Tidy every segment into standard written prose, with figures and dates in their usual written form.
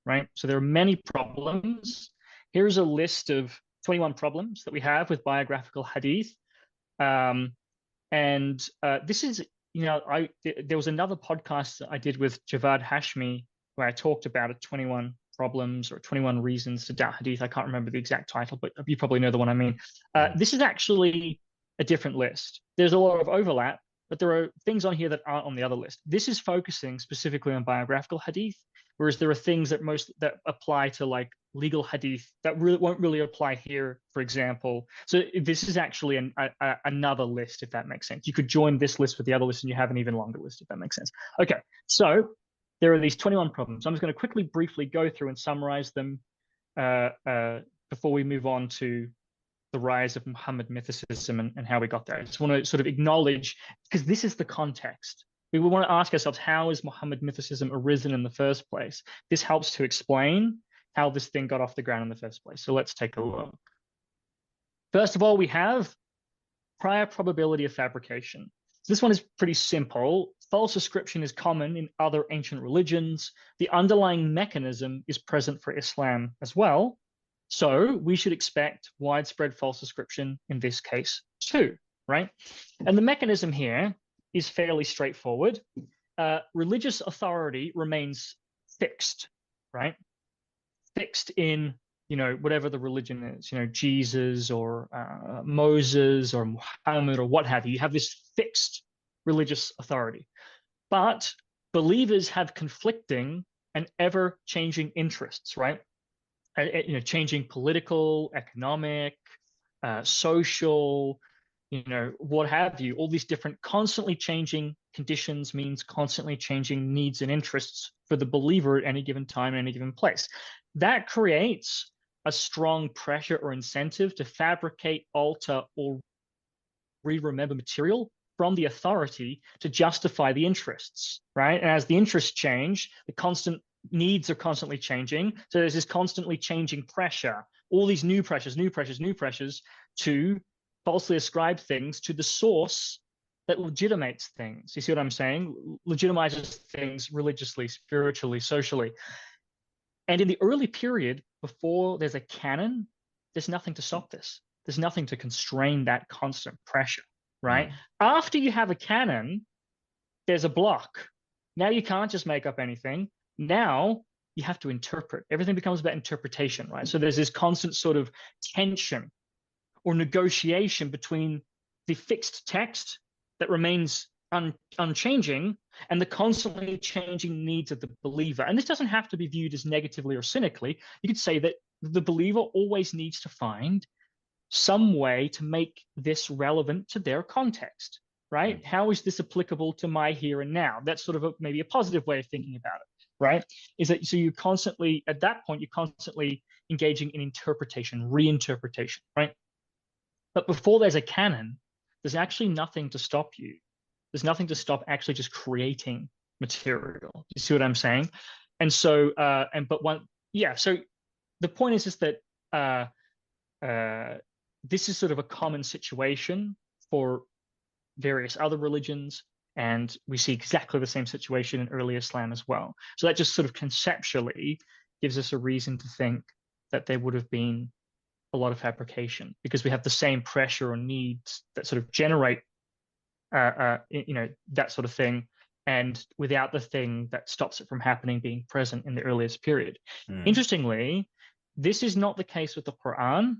right? So there are many problems. Here's a list of 21 problems that we have with biographical hadith. This is, there was another podcast that I did with Javad Hashmi where I talked about 21 problems or 21 reasons to doubt hadith. I can't remember the exact title, but you probably know the one I mean. This is actually a different list. There's a lot of overlap, but there are things on here that aren't on the other list. This is focusing specifically on biographical hadith, whereas there are things that apply to like legal hadith that won't really apply here, for example. So this is actually another list, if that makes sense. You could join this list with the other list and you have an even longer list, if that makes sense. Okay, so there are these 21 problems. I'm just going to quickly, briefly go through and summarize them before we move on to the rise of Muhammad mythicism and how we got there. I just want to sort of acknowledge, because this is the context. We want to ask ourselves, how has Muhammad mythicism arisen in the first place? This helps to explain how this thing got off the ground in the first place. So let's take a look. First of all, we have prior probability of fabrication. So this one is pretty simple. False ascription is common in other ancient religions. The underlying mechanism is present for Islam as well. So we should expect widespread false ascription in this case too, right? And the mechanism here is fairly straightforward. Religious authority remains fixed, right? Fixed in, whatever the religion is, Jesus or Moses or Muhammad or what have you. You have this fixed religious authority. But believers have conflicting and ever-changing interests, right? Changing political, economic, social, what have you. All these different constantly changing conditions means constantly changing needs and interests for the believer at any given time, in any given place. That creates a strong pressure or incentive to fabricate, alter, or re-remember material from the authority to justify the interests, right? And as the interests change, the constant needs are constantly changing. So there's this constantly changing pressure, all these new pressures to falsely ascribe things to the source that legitimates things. You see what I'm saying? Legitimizes things religiously, spiritually, socially. And in the early period, before there's a canon, there's nothing to stop this. There's nothing to constrain that constant pressure, right? After you have a canon, there's a block. Now you can't just make up anything. Now you have to interpret. Everything becomes about interpretation, right? So there's this constant sort of tension or negotiation between the fixed text that remains unchanging and the constantly changing needs of the believer. And this doesn't have to be viewed as negatively or cynically. You could say that the believer always needs to find some way to make this relevant to their context, right? How is this applicable to my here and now? That's sort of maybe a positive way of thinking about it, right? Is that so you constantly, at that point, you're constantly engaging in interpretation, reinterpretation, right? But before there's a canon, there's actually nothing to stop you. There's nothing to stop actually just creating material. You see what I'm saying? And so, so the point is that this is sort of a common situation for various other religions, and we see exactly the same situation in early Islam as well. So that just sort of conceptually gives us a reason to think that there would have been a lot of fabrication, because we have the same pressure or needs that sort of generate that sort of thing, and without the thing that stops it from happening being present in the earliest period. Interestingly, this is not the case with the Quran,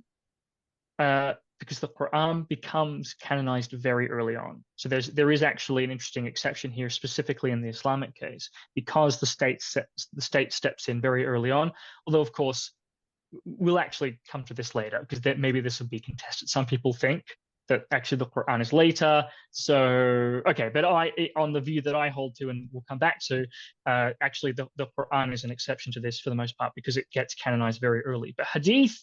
because the Quran becomes canonized very early on. So there is actually an interesting exception here, specifically in the Islamic case, because the state steps in very early on. Although, of course, we'll actually come to this later, because maybe this will be contested. Some people think that actually the Quran is later. So, okay, but on the view that I hold to, and we'll come back to, actually the Quran is an exception to this for the most part, because it gets canonized very early. But hadith,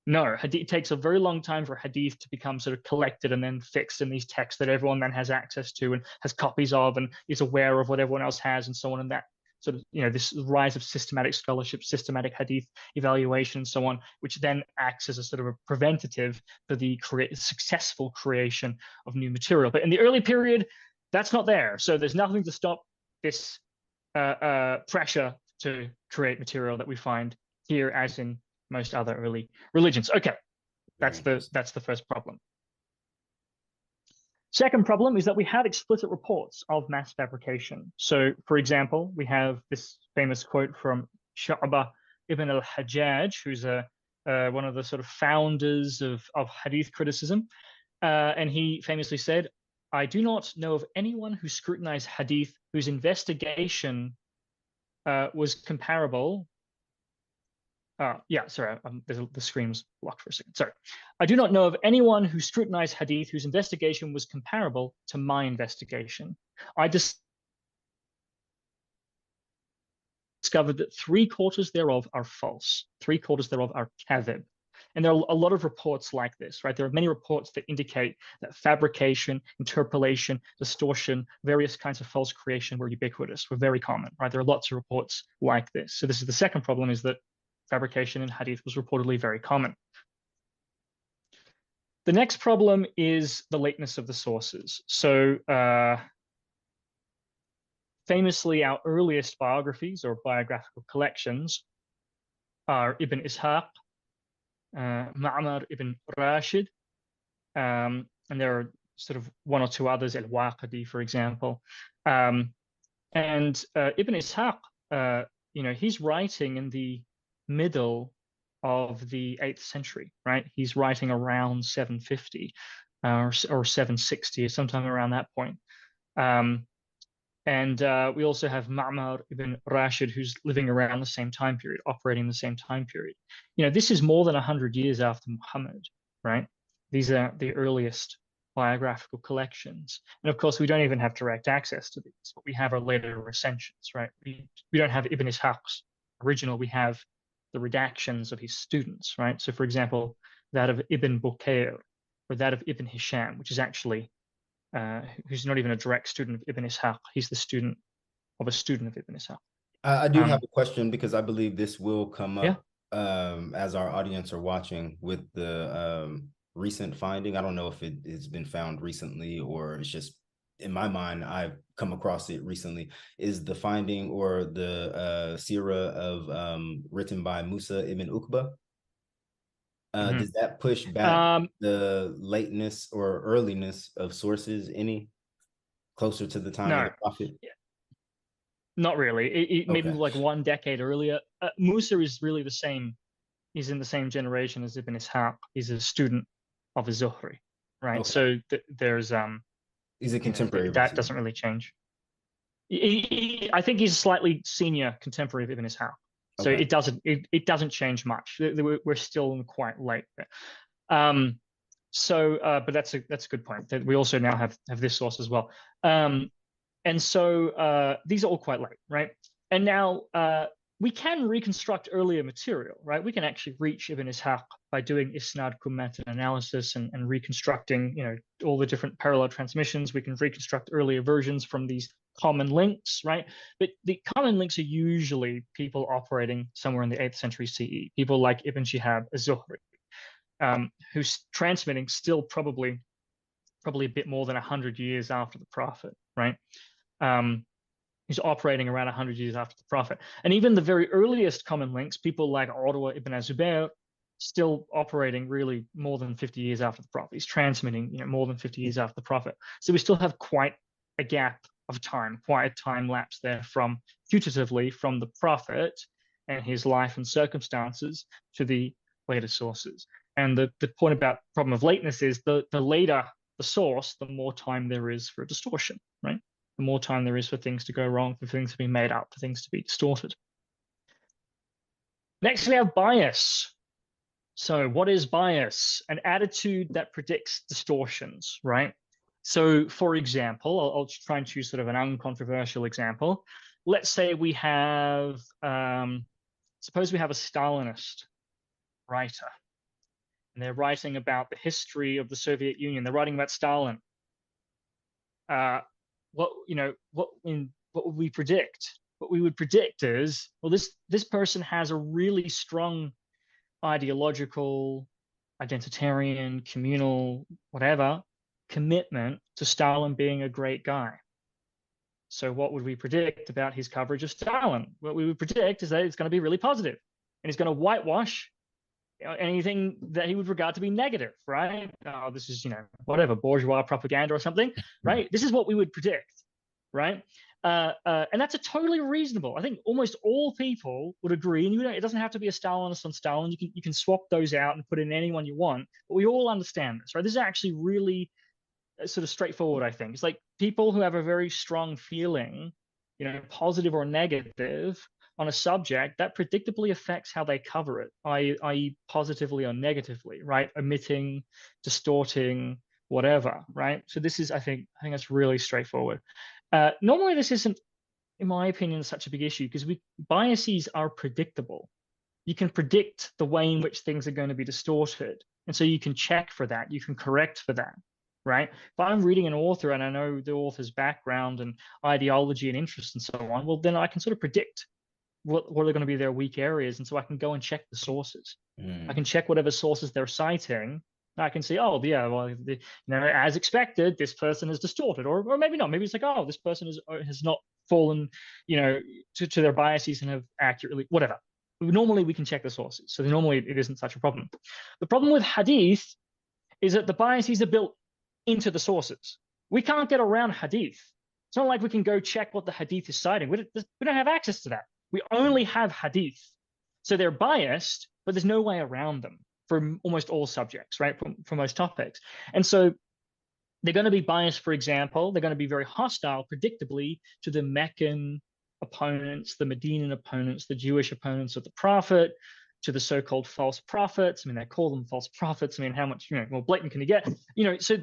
no, it takes a very long time for hadith to become sort of collected and then fixed in these texts that everyone then has access to and has copies of and is aware of what everyone else has and so on. And that sort of, this rise of systematic scholarship, systematic hadith evaluation and so on, which then acts as a sort of a preventative for the successful creation of new material. But in the early period, that's not there. So there's nothing to stop this pressure to create material that we find here as in most other early religions. Okay, that's the first problem. Second problem is that we have explicit reports of mass fabrication. So, for example, we have this famous quote from Shu'bah ibn al-Hajjaj, who's one of the sort of founders of hadith criticism. And he famously said, "I do not know of anyone who scrutinized hadith whose investigation was comparable." Sorry, the screen was blocked for a second. Sorry. "I do not know of anyone who scrutinized hadith whose investigation was comparable to my investigation. I discovered that 3/4 thereof are false. 3/4 thereof are kadhib." And there are a lot of reports like this, right? There are many reports that indicate that fabrication, interpolation, distortion, various kinds of false creation were ubiquitous, were very common, right? There are lots of reports like this. So this is the second problem, is that fabrication in hadith was reportedly very common. The next problem is the lateness of the sources. So famously, our earliest biographies or biographical collections are Ibn Ishaq, Ma'mar ibn Rashid, and there are sort of one or two others, Al-Waqidi, for example. And Ibn Ishaq, he's writing in the middle of the 8th century, right? He's writing around 750 or 760, sometime around that point. And we also have Ma'mar ibn Rashid, who's living around the same time period, operating the same time period. This is more than 100 years after Muhammad, right? These are the earliest biographical collections. And of course, we don't even have direct access to these. What we have are later recensions, right? We don't have Ibn Ishaq's original. We have the redactions of his students, right? So, for example, that of Ibn Bukayr or that of Ibn Hisham, which is actually who's not even a direct student of Ibn Ishaq. He's the student of a student of Ibn Ishaq. I do have a question, because I believe this will come up as our audience are watching with the recent finding. I don't know if it has been found recently or it's just in my mind, I've come across it recently, is the finding or the seerah of written by Musa ibn Uqba. Does that push back the lateness or earliness of sources any closer to the time of the Prophet? Not really. Maybe like 1 decade earlier. Musa is really the same. He's in the same generation as Ibn Ishaq. He's a student of az-Zuhri, right? Okay. So there's he's a contemporary. That doesn't really change. I think he's a slightly senior contemporary of Ibn Ishaq. So okay. It doesn't change much. We're still quite late there. But that's a good point. That we also now have this source as well. And so these are all quite late, right? And now we can reconstruct earlier material, right? We can actually reach Ibn Ishaq by doing isnad kummat analysis and reconstructing, all the different parallel transmissions. We can reconstruct earlier versions from these common links, right? But the common links are usually people operating somewhere in the 8th century CE, people like Ibn Shihab az-Zuhri, who's transmitting still probably a bit more than 100 years after the Prophet, right? He's operating around 100 years after the Prophet. And even the very earliest common links, people like Urwa ibn az-Zubair, still operating really more than 50 years after the Prophet. He's transmitting, more than 50 years after the Prophet. So we still have quite a gap of time, quite a time lapse there from putatively from the Prophet and his life and circumstances to the later sources. And the point about problem of lateness is the later the source, the more time there is for a distortion, right? The more time there is for things to go wrong, for things to be made up, for things to be distorted. Next, we have bias. So what is bias? An attitude that predicts distortions, right? So for example, I'll try and choose sort of an uncontroversial example. Let's say we have, suppose we have a Stalinist writer, and they're writing about the history of the Soviet Union. They're writing about Stalin. What would we predict? What we would predict is, well, this person has a really strong ideological, identitarian, communal, whatever, commitment to Stalin being a great guy. So what would we predict about his coverage of Stalin? What we would predict is that it's going to be really positive, and he's going to whitewash anything that he would regard to be negative, right? Oh, this is, whatever, bourgeois propaganda or something, right? This is what we would predict, right? And that's a totally reasonable. I think almost all people would agree, and it doesn't have to be a Stalinist on Stalin. You can swap those out and put in anyone you want, but we all understand this, right? This is actually really sort of straightforward, I think. It's like people who have a very strong feeling, positive or negative, on a subject, that predictably affects how they cover it, i.e. positively or negatively, right? Omitting, distorting, whatever, right? So this is, I think that's really straightforward. Normally this isn't, in my opinion, such a big issue because biases are predictable. You can predict the way in which things are going to be distorted. And so you can check for that, you can correct for that, right? If I'm reading an author and I know the author's background and ideology and interests and so on, well, then I can sort of predict what are going to be their weak areas. And so I can go and check the sources. I can check whatever sources they're citing. I can see, oh, yeah, well, as expected, this person is distorted, or maybe not. Maybe it's like, oh, this person has not fallen, to their biases and have accurately, whatever. Normally, we can check the sources. So normally, it isn't such a problem. The problem with hadith is that the biases are built into the sources. We can't get around hadith. It's not like we can go check what the hadith is citing. We don't have access to that. We only have hadith. So they're biased, but there's no way around them for almost all subjects, right? For most topics. And so they're going to be biased, for example, they're going to be very hostile, predictably, to the Meccan opponents, the Medinan opponents, the Jewish opponents of the Prophet, to the so-called false prophets. I mean, they call them false prophets. I mean, how much, more blatant can you get? So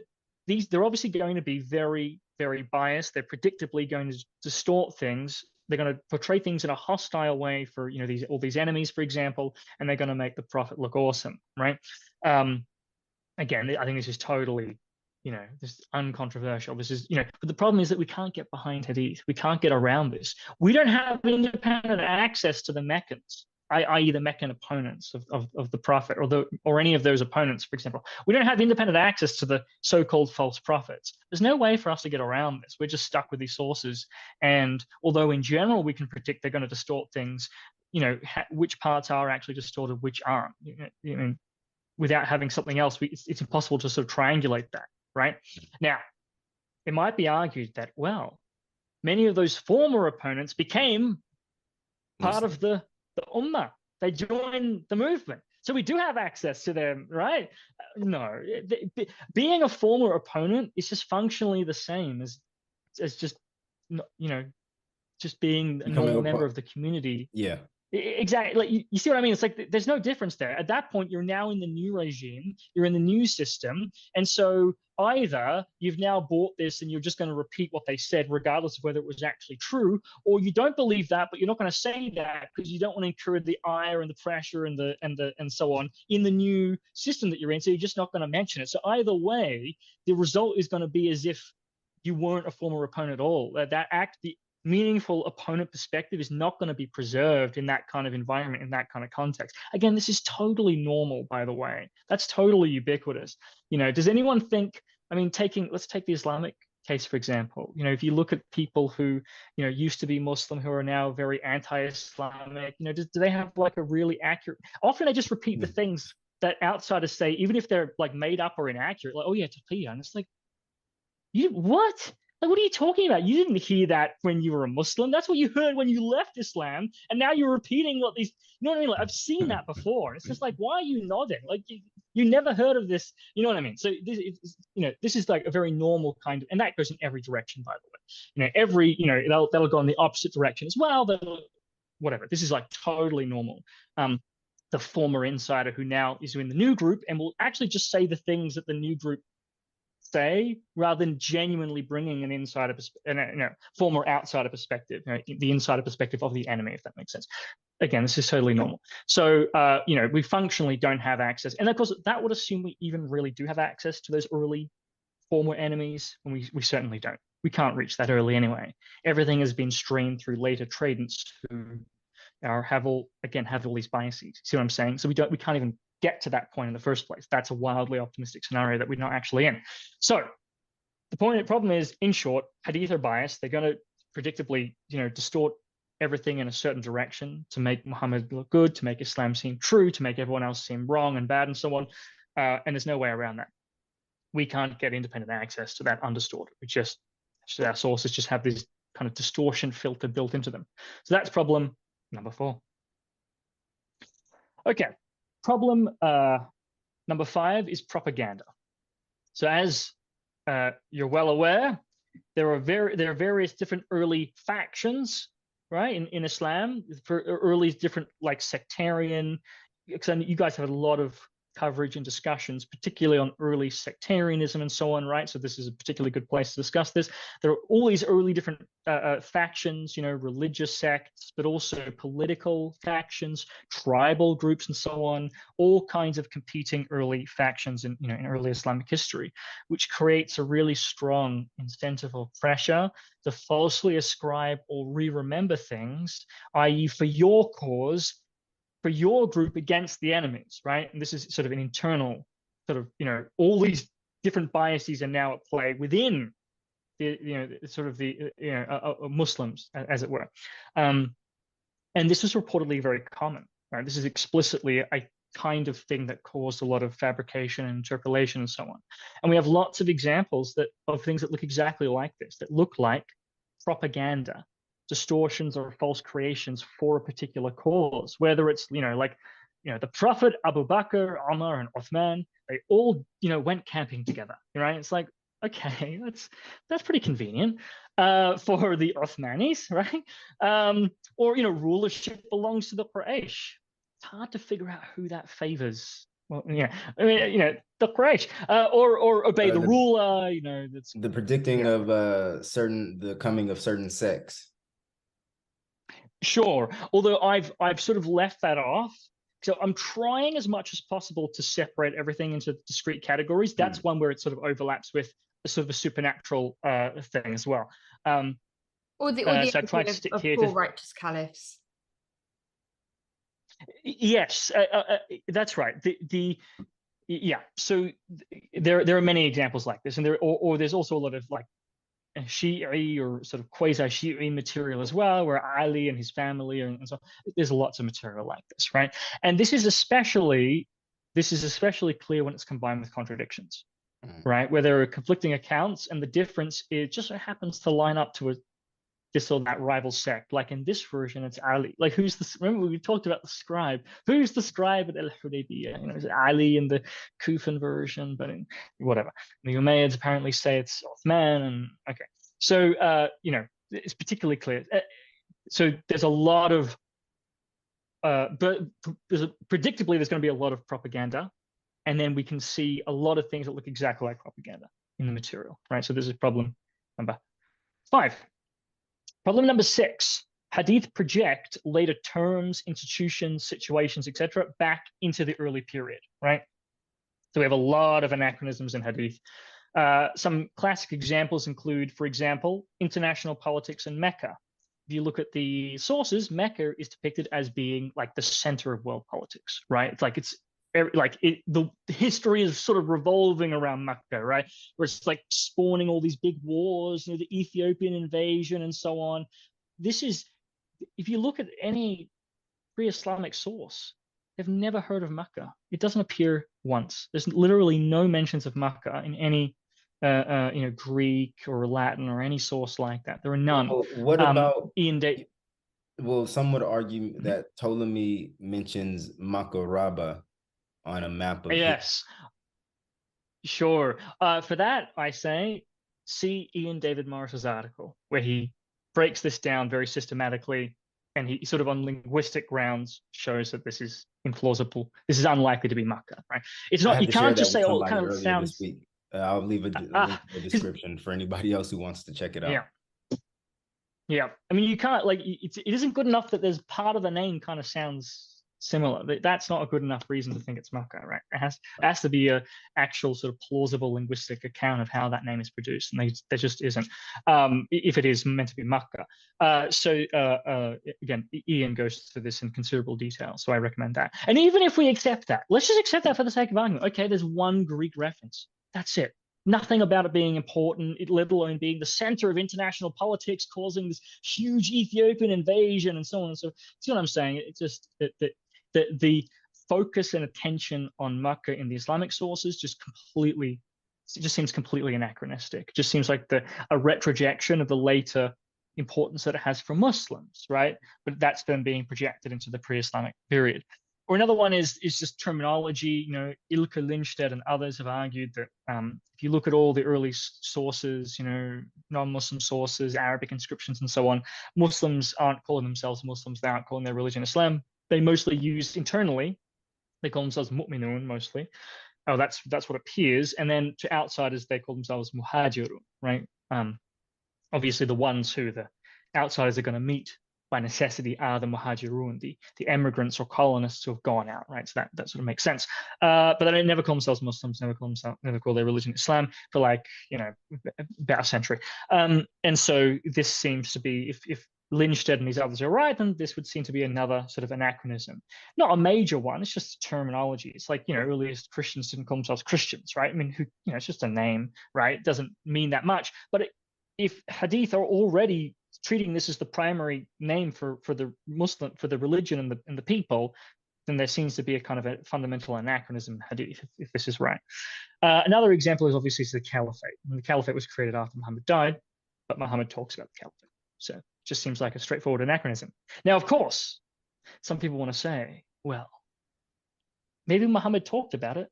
they're obviously going to be very, very biased. They're predictably going to distort things. They're going to portray things in a hostile way for all these enemies, for example, and they're going to make the Prophet look awesome, right? Again, I think this is totally, this is uncontroversial. This is, but the problem is that we can't get behind hadith. We can't get around this. We don't have independent access to the Meccans, i.e. the Meccan opponents of the Prophet, or any of those opponents, for example. We don't have independent access to the so-called false prophets. There's no way for us to get around this. We're just stuck with these sources. And although in general we can predict they're going to distort things, which parts are actually distorted, which aren't. Without having something else, it's impossible to sort of triangulate that, right? Now, it might be argued that, well, many of those former opponents became part of the Ummah. They joined the movement. So we do have access to them, right? No. Being a former opponent is just functionally the same as just, just being a normal member of the community. Yeah. Exactly. Like you see what I mean? It's like there's no difference there. At that point, you're now in the new regime, you're in the new system. And so either you've now bought this and you're just going to repeat what they said, regardless of whether it was actually true, or you don't believe that, but you're not going to say that because you don't want to incur the ire and the pressure and so on in the new system that you're in. So you're just not going to mention it. So either way, the result is going to be as if you weren't a former opponent at all. The meaningful opponent perspective is not going to be preserved in that kind of environment, in that kind of context. Again, this is totally normal, by the way. That's totally ubiquitous. Does anyone think, let's take the Islamic case, for example. If you look at people who, used to be Muslim who are now very anti-Islamic, do they have like a really accurate, often they just repeat the things that outsiders say, even if they're like made up or inaccurate, like, oh yeah, taqiyya. And it's like, what? Like, what are you talking about? You didn't hear that when you were a Muslim. That's what you heard when you left Islam. And now you're repeating what these, you know what I mean? Like, I've seen that before. It's just like, why are you nodding? Like, you never heard of this. You know what I mean? So this is like a very normal kind of, and that goes in every direction, by the way. They'll go in the opposite direction as well. Whatever. This is like totally normal. The former insider who now is in the new group and will actually just say the things that the new group say, rather than genuinely bringing an insider, former outsider perspective, the insider perspective of the enemy, if that makes sense. Again, this is totally normal. So, we functionally don't have access. And of course, that would assume we even really do have access to those early former enemies, and we certainly don't. We can't reach that early anyway. Everything has been streamed through later tradents who have all these biases. See what I'm saying? So we can't even get to that point in the first place. That's a wildly optimistic scenario that we're not actually in. So the problem is, in short, hadith are biased. They're going to predictably, distort everything in a certain direction to make Muhammad look good, to make Islam seem true, to make everyone else seem wrong and bad and so on. And there's no way around that. We can't get independent access to that undistorted. Our sources just have this kind of distortion filter built into them. So that's problem number 4. Okay, problem number 5 is propaganda. So as you're well aware, there are various different early factions, right, in Islam, for early different like sectarian. Because you guys have a lot of coverage and discussions, particularly on early sectarianism and so on, right? So this is a particularly good place to discuss this. There are all these early different factions, religious sects, but also political factions, tribal groups, and so on. All kinds of competing early factions in early Islamic history, which creates a really strong incentive or pressure to falsely ascribe or re-remember things, i.e., for your cause, for your group against the enemies, right? And this is sort of an internal sort of, all these different biases are now at play within the, sort of the, Muslims, as it were. And this was reportedly very common, right? This is explicitly a kind of thing that caused a lot of fabrication and interpolation and so on. And we have lots of examples of things that look exactly like this, that look like propaganda, distortions or false creations for a particular cause, whether it's the Prophet, Abu Bakr, Umar, and Uthman, they all went camping together, right? It's like, okay, that's pretty convenient for the Uthmanis, right? Or rulership belongs to the Quraysh. It's hard to figure out who that favors. Well, yeah, I mean, the Quraysh, or obey the ruler. That's the predicting of the coming of certain sects. Sure. Although I've sort of left that off. So I'm trying as much as possible to separate everything into discrete categories. That's one where it sort of overlaps with sort of a supernatural thing as well. Or the so I tried to stick here to righteous caliphs. Yes, that's right. Yeah. So there are many examples like this, and there's also a lot of like Shi'i or sort of quasi-Shi'i material as well, where Ali and his family and so there's lots of material like this, right? And this is especially clear when it's combined with contradictions, right? Where there are conflicting accounts, and the difference it just so happens to line up to this or that rival sect. Like in this version, it's Ali. Like remember we talked about the scribe. Who's the scribe at Al-Hudaybiyah? Is it Ali in the Kufan version? But in whatever. The Umayyads apparently say it's Uthman. And okay. So, it's particularly clear. So there's a lot of, but predictably there's going to be a lot of propaganda. And then we can see a lot of things that look exactly like propaganda in the material, right? So this is problem number 5. Problem number 6, hadith project later terms, institutions, situations, etc., back into the early period, right? So we have a lot of anachronisms in hadith. Some classic examples include, for example, international politics in Mecca. If you look at the sources, Mecca is depicted as being like the center of world politics, right? The history is sort of revolving around Mecca, right? Where it's like spawning all these big wars, the Ethiopian invasion and so on. This is, if you look at any pre-Islamic source, they've never heard of Mecca. It doesn't appear once. There's literally no mentions of Mecca in any, Greek or Latin or any source like that. There are none. Well, what about Ian? Well, some would argue that Ptolemy mentions Makaraba on a map of yes, sure. For that, I say see Ian David Morris's article where he breaks this down very systematically, and he sort of on linguistic grounds shows that this is implausible. This is unlikely to be Makkah, right? It's not. You can't just say, "Oh, it kind of sounds." I'll leave a link in the description for anybody else who wants to check it out. Yeah. I mean, you can't it isn't good enough that there's part of the name kind of sounds similar. That's not a good enough reason to think it's Makkah, right? It has to be a actual sort of plausible linguistic account of how that name is produced, and there just isn't. If it is meant to be Makkah. Again, Ian goes through this in considerable detail, so I recommend that. And even if we accept that, let's just accept that for the sake of argument. Okay, there's one Greek reference. That's it. nothing about it being important, let alone being the center of international politics, causing this huge Ethiopian invasion and so on. So see what I'm saying? It's just that the focus and attention on Makkah in the Islamic sources just seems completely anachronistic. It just seems like a retrojection of the later importance that it has for Muslims, right? But that's then being projected into the pre-Islamic period. Or another one is just terminology. You know, Ilke Lindstedt and others have argued that if you look at all the early sources, you know, non-Muslim sources, Arabic inscriptions and so on, Muslims aren't calling themselves Muslims. They aren't calling their religion Islam. They mostly use internally, they call themselves mu'minun mostly. Oh, that's what appears. And then to outsiders, they call themselves muhajirun, right? Obviously, the ones who the outsiders are going to meet by necessity are the muhajirun, the immigrants or colonists who have gone out, right? So that sort of makes sense. But they never call themselves Muslims, never call their religion Islam for, like, you know, about a century. And so this seems to be, if Lindstedt and these others are right, then this would seem to be another sort of anachronism. Not a major one, it's just terminology. It's like, you know, earliest Christians didn't call themselves Christians, right? I mean, who, you know, it's just a name, right? It doesn't mean that much. But if hadith are already treating this as the primary name for the Muslim, for the religion and the people, then there seems to be a kind of a fundamental anachronism in hadith, if this is right. Another example is obviously the caliphate. And the caliphate was created after Muhammad died, but Muhammad talks about the caliphate. So it just seems like a straightforward anachronism. Now, of course, some people want to say, well, maybe Muhammad talked about it,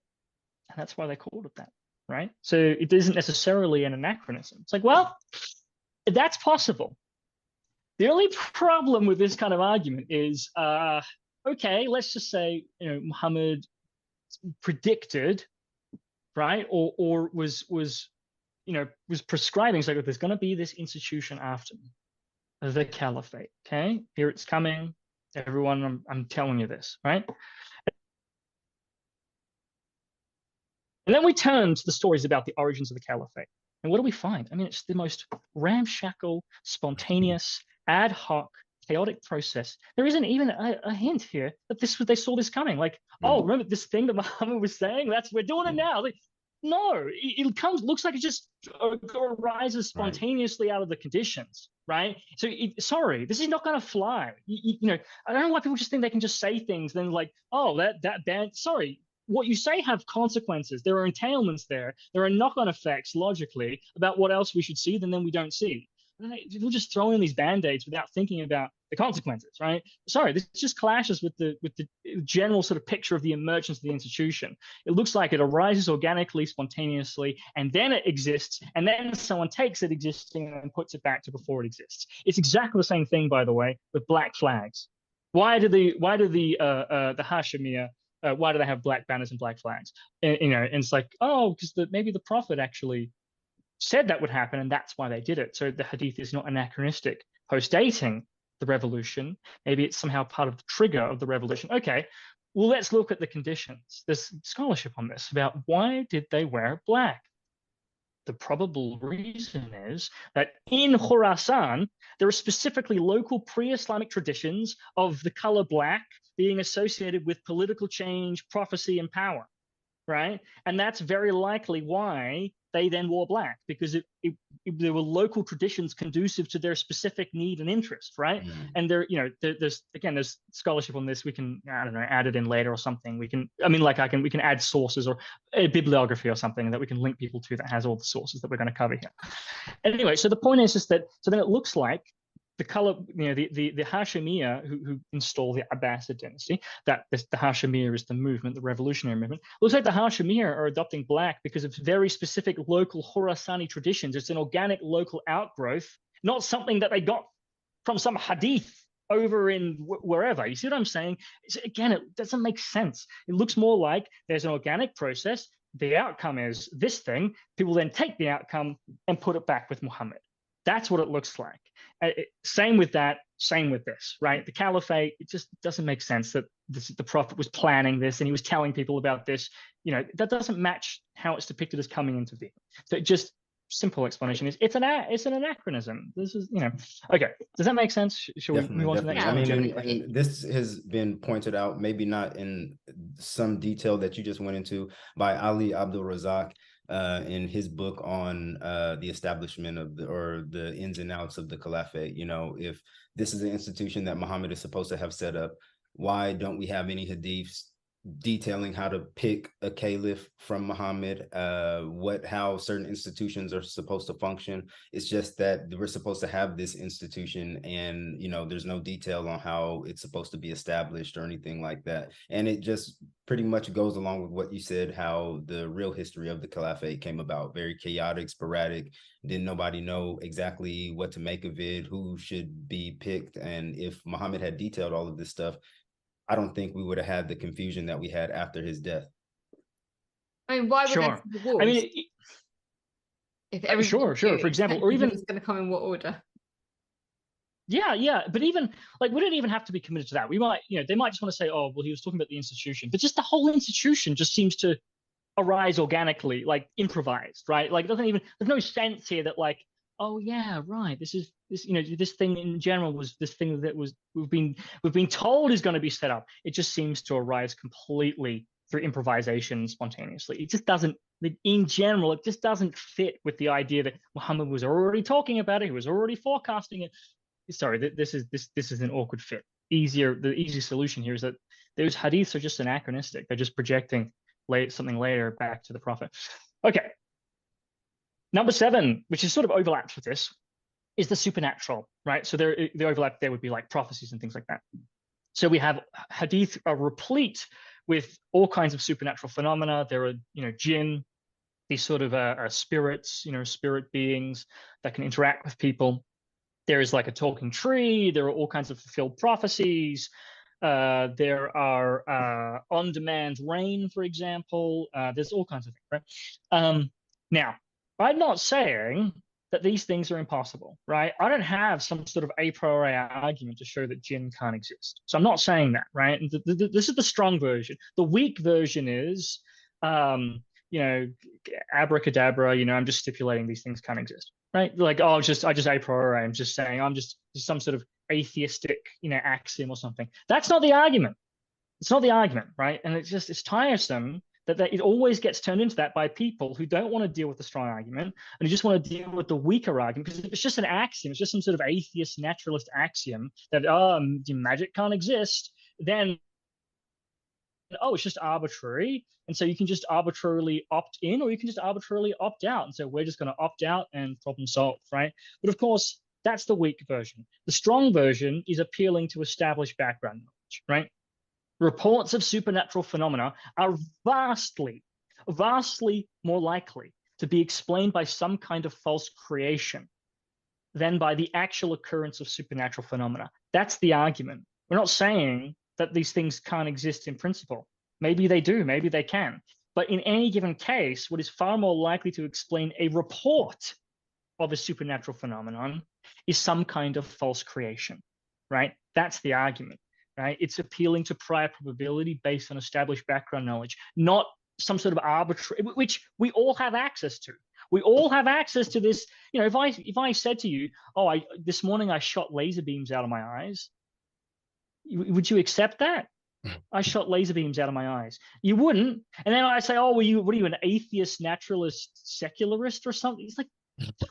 and that's why they called it that, right? So it isn't necessarily an anachronism. It's like, well, that's possible. The only problem with this kind of argument is, okay, let's just say, you know, Muhammad predicted, right, or was prescribing, so there's going to be this institution after me, the caliphate. Okay, here it's coming. Everyone, I'm telling you this, right? And then we turn to the stories about the origins of the caliphate. And what do we find? I mean, it's the most ramshackle, spontaneous, ad hoc, chaotic process. There isn't even a hint here that they saw this coming. Like, oh, remember this thing that Muhammad was saying? We're doing it now. Like, no, it looks like it just arises spontaneously out of the conditions, right? So, sorry, this is not going to fly. You know, I don't know why people just think they can just say things, then like, oh, that band. Sorry, what you say have consequences. There are entailments there. There are knock-on effects logically about what else we should see than then we don't see. People just throw in these band-aids without thinking about the consequences, right? Sorry, this just clashes with the general sort of picture of the emergence of the institution. It looks like it arises organically, spontaneously, and then it exists, and then someone takes it existing and puts it back to before it exists. It's exactly the same thing, by the way, with black flags. Why do the Hashemiyah, why do they have black banners and black flags? And it's like, oh, because maybe the Prophet actually said that would happen, and that's why they did it. So the hadith is not anachronistic, post-dating the revolution. Maybe it's somehow part of the trigger of the revolution. Okay, well, let's look at the conditions. There's scholarship on this about why did they wear black. The probable reason is that in Khurasan, there are specifically local pre-Islamic traditions of the color black being associated with political change, prophecy, and power, right? And that's very likely why they then wore black, because there were local traditions conducive to their specific need and interest, right? And there's scholarship on this. We can, I don't know, add it in later or something. We can add sources or a bibliography or something that we can link people to that has all the sources that we're going to cover here. Anyway, so the point is just that, so then it looks like the color, the Hashemiyah who install the Abbasid dynasty, that the Hashemiyah is the movement, the revolutionary movement. Looks like the Hashemiyah are adopting black because of very specific local Khurasani traditions. It's an organic local outgrowth, not something that they got from some hadith over in wherever. You see what I'm saying? Again, it doesn't make sense. It looks more like there's an organic process. The outcome is this thing. People then take the outcome and put it back with Muhammad. That's what it looks like. Same with that, same with this, right? The caliphate, it just doesn't make sense that the Prophet was planning this and he was telling people about this. That doesn't match how it's depicted as coming into being. So just simple explanation is it's an anachronism. This is, okay. Does that make sense? Should we move on to the next one? And this has been pointed out, maybe not in some detail that you just went into, by Ali Abdul Razak. in his book on the establishment of the ins and outs of the caliphate. You know, if this is an institution that Muhammad is supposed to have set up, why don't we have any hadiths detailing how to pick a caliph from Muhammad, how certain institutions are supposed to function? It's just that we're supposed to have this institution, and you know, there's no detail on how it's supposed to be established or anything like that. And it just pretty much goes along with what you said, how the real history of the caliphate came about: very chaotic, sporadic. Didn't nobody know exactly what to make of it, who should be picked. And if Muhammad had detailed all of this stuff, I don't think we would have had the confusion that we had after his death. I mean, why would Sure. there be wars? I mean, if sure. For example, or even it's going to come in what order? Yeah. But even like, we don't even have to be committed to that. We might, you know, they might just want to say, oh, well, he was talking about the institution, but just the whole institution just seems to arise organically, like improvised, right? Like, it doesn't even, there's no sense here that like, oh yeah, right, this, you know, this thing in general was this thing that was we've been told is going to be set up. It just seems to arise completely through improvisation spontaneously. It just doesn't, in general, it just doesn't fit with the idea that Muhammad was already talking about it, he was already forecasting it. Sorry, this is an awkward fit. The easy solution here is that those hadiths are just anachronistic. They're just projecting something later back to the Prophet. Okay. Number 7, which is sort of overlaps with this, is the supernatural, right? So the overlap there would be like prophecies and things like that. So we have hadith are replete with all kinds of supernatural phenomena. There are, you know, jinn, these sort of spirits, you know, spirit beings that can interact with people. There is like a talking tree. There are all kinds of fulfilled prophecies. There are on-demand rain, for example. There's all kinds of things, right? Now, I'm not saying that these things are impossible, right? I don't have some sort of a priori argument to show that jinn can't exist. So I'm not saying that, right? And this is the strong version. The weak version is, you know, abracadabra, you know, I'm just stipulating these things can't exist, right? Like, oh, I just a priori, I'm just saying, I'm just some sort of atheistic, you know, axiom or something. That's not the argument. It's not the argument, right? And it's tiresome that it always gets turned into that by people who don't want to deal with the strong argument and who just want to deal with the weaker argument. Because if it's just an axiom, it's just some sort of atheist naturalist axiom that magic can't exist, then it's just arbitrary. And so you can just arbitrarily opt in, or you can just arbitrarily opt out. And so we're just going to opt out and problem solved, right? But of course, that's the weak version. The strong version is appealing to established background knowledge, right? Reports of supernatural phenomena are vastly more likely to be explained by some kind of false creation than by the actual occurrence of supernatural phenomena. That's the argument. We're not saying that these things can't exist in principle. Maybe they do, maybe they can. But in any given case, what is far more likely to explain a report of a supernatural phenomenon is some kind of false creation, right? That's the argument. Right? It's appealing to prior probability based on established background knowledge, not some sort of arbitrary, which we all have access to. We all have access to this. You know, if I said to you, oh, this morning I shot laser beams out of my eyes, would you accept that? I shot laser beams out of my eyes. You wouldn't. And then I say, oh, what are you, an atheist, naturalist, secularist or something? It's like,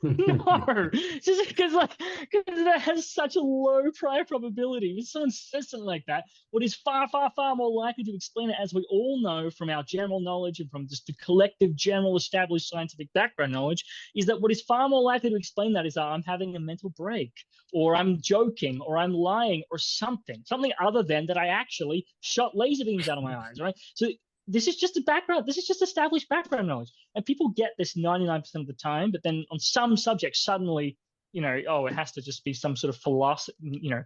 no, just because that has such a low prior probability. If someone says something like that, what is far more likely to explain it, as we all know from our general knowledge and from just the collective general established scientific background knowledge, is that what is far more likely to explain that is I'm having a mental break, or I'm joking, or I'm lying, or something other than that I actually shot laser beams out of my eyes, right? So this is just established background knowledge. And people get this 99% of the time, but then on some subjects, suddenly, you know, it has to just be some sort of philosophy, you know,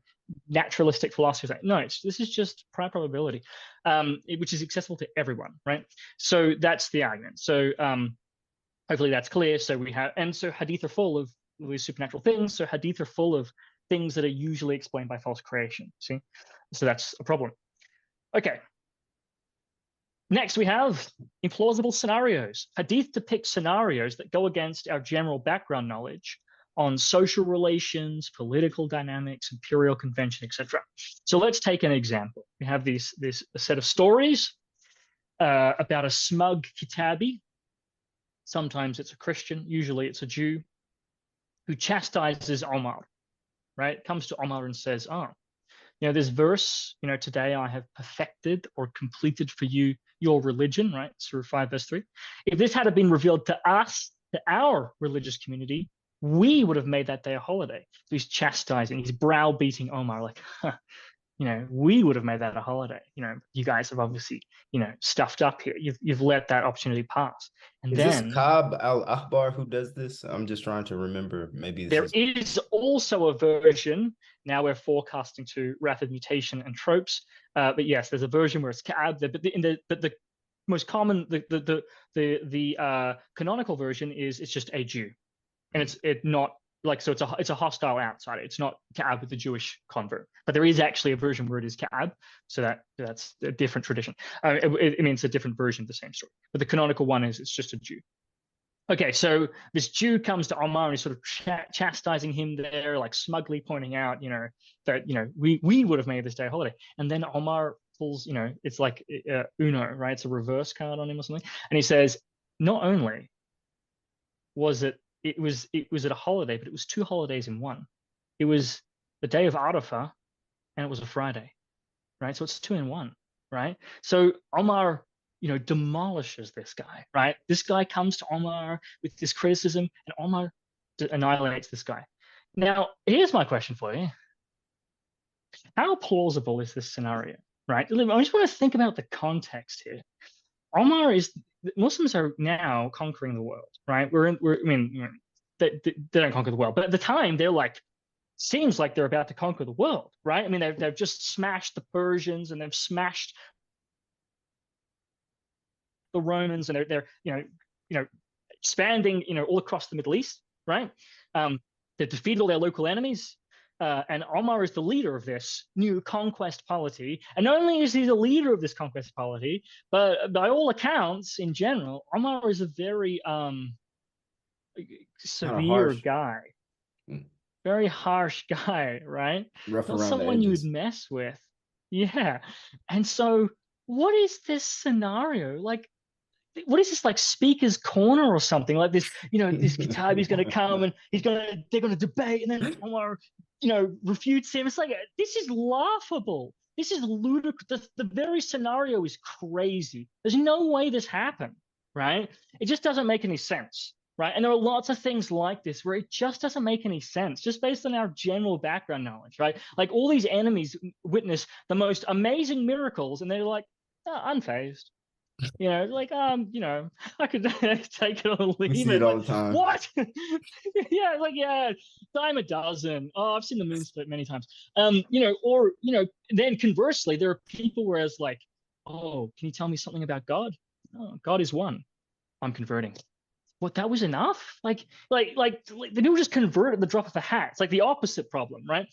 naturalistic philosophy. No, this is just prior probability, which is accessible to everyone, right? So that's the argument. So hopefully that's clear. So hadith are full of these supernatural things. So hadith are full of things that are usually explained by false creation. See, so that's a problem. Okay. Next, we have implausible scenarios. Hadith depict scenarios that go against our general background knowledge on social relations, political dynamics, imperial convention, etc. So let's take an example. We have a set of stories about a smug kitabi Sometimes it's a Christian, usually it's a Jew, who chastises Omar, right? Comes to Omar and says, oh, this verse, today I have perfected or completed for you your religion, right? Surah 5, verse 3. If this had been revealed to us, to our religious community, we would have made that day a holiday. So he's chastising, he's browbeating Omar, like, we would have made that a holiday. You guys have obviously, stuffed up here. You've let that opportunity pass. And is then this Kab al-Ahbar who does this? I'm just trying to remember. Maybe there is also a version. Now we're forecasting to rapid mutation and tropes. But yes, there's a version where it's Ka'ab. But the most common, the canonical version is it's just a Jew, and it's not like, so it's a hostile outsider. It's not Ka'ab with the Jewish convert, but there is actually a version where it is Ka'ab. So that's a different tradition. It means a different version of the same story. But the canonical one is it's just a Jew. Okay, so this Jew comes to Omar and he's sort of chastising him there, like smugly pointing out, that we would have made this day a holiday. And then Omar pulls, it's like Uno, right? It's a reverse card on him or something, and he says, not only was it was at a holiday, but it was two holidays in one. It was the day of Arafah, and it was a Friday, right? So it's 2 in 1, right? So Omar, demolishes this guy, right? This guy comes to Omar with this criticism, and Omar annihilates this guy. Now, here's my question for you. How plausible is this scenario, right? I just want to think about the context here. Muslims are now conquering the world, right? They don't conquer the world, but at the time they're like, seems like they're about to conquer the world, right? I mean, they've just smashed the Persians and they've smashed the Romans, and they're expanding, all across the Middle East, right? They've defeated all their local enemies. And Omar is the leader of this new conquest polity. And not only is he the leader of this conquest polity, but by all accounts, in general, Omar is a very severe guy, very harsh guy, right? Rough Not around someone the you edges. would mess with. Yeah. And so what is this scenario? Like, what is this, like Speaker's Corner or something like this? This Kitabi's going to come and they're going to debate, and then Omar, refutes him. It's like, this is laughable. This is ludicrous. The very scenario is crazy. There's no way this happened, right? It just doesn't make any sense, right? And there are lots of things like this where it just doesn't make any sense, just based on our general background knowledge, right? Like, all these enemies witness the most amazing miracles, and they're like, unfazed. I could take it or leave We see it all the time. What? Yeah, dime a dozen. Oh, I've seen the moon split many times. Then conversely, there are people where it's like, oh, can you tell me something about God? Oh, God is one. I'm converting. What, that was enough? Like the people just convert at the drop of a hat. It's like the opposite problem, right?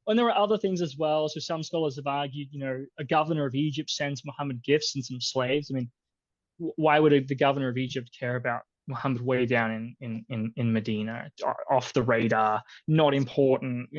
And there are other things as well. So some scholars have argued, a governor of Egypt sends Muhammad gifts and some slaves. I mean, why would the governor of Egypt care about Muhammad way down in Medina, off the radar, not important,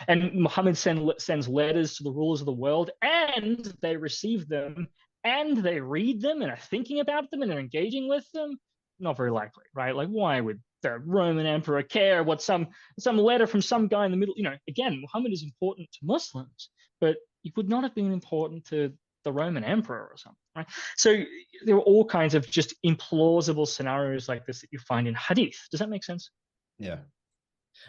and Muhammad sends letters to the rulers of the world, and they receive them, and they read them, and are thinking about them, and are engaging with them? Not very likely, right? Like, why would the Roman emperor care what some letter from some guy in the middle? Again, Muhammad is important to Muslims, but it would not have been important to the Roman emperor or something, right? So there are all kinds of just implausible scenarios like this that you find in hadith. Does that make sense? Yeah.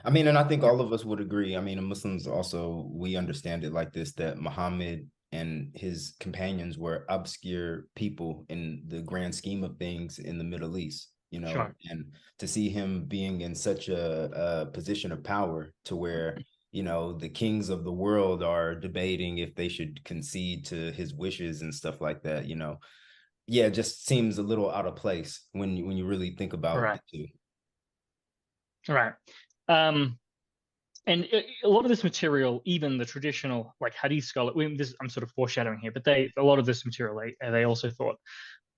I mean, and I think all of us would agree. I mean, Muslims also, we understand it like this, that Muhammad and his companions were obscure people in the grand scheme of things in the Middle East, Sure. And to see him being in such a position of power to where the kings of the world are debating if they should concede to his wishes and stuff like that, yeah, it just seems a little out of place when you really think about the two. Right. And a lot of this material, even the traditional like hadith scholar, I'm sort of foreshadowing here, but a lot of this material, they also thought,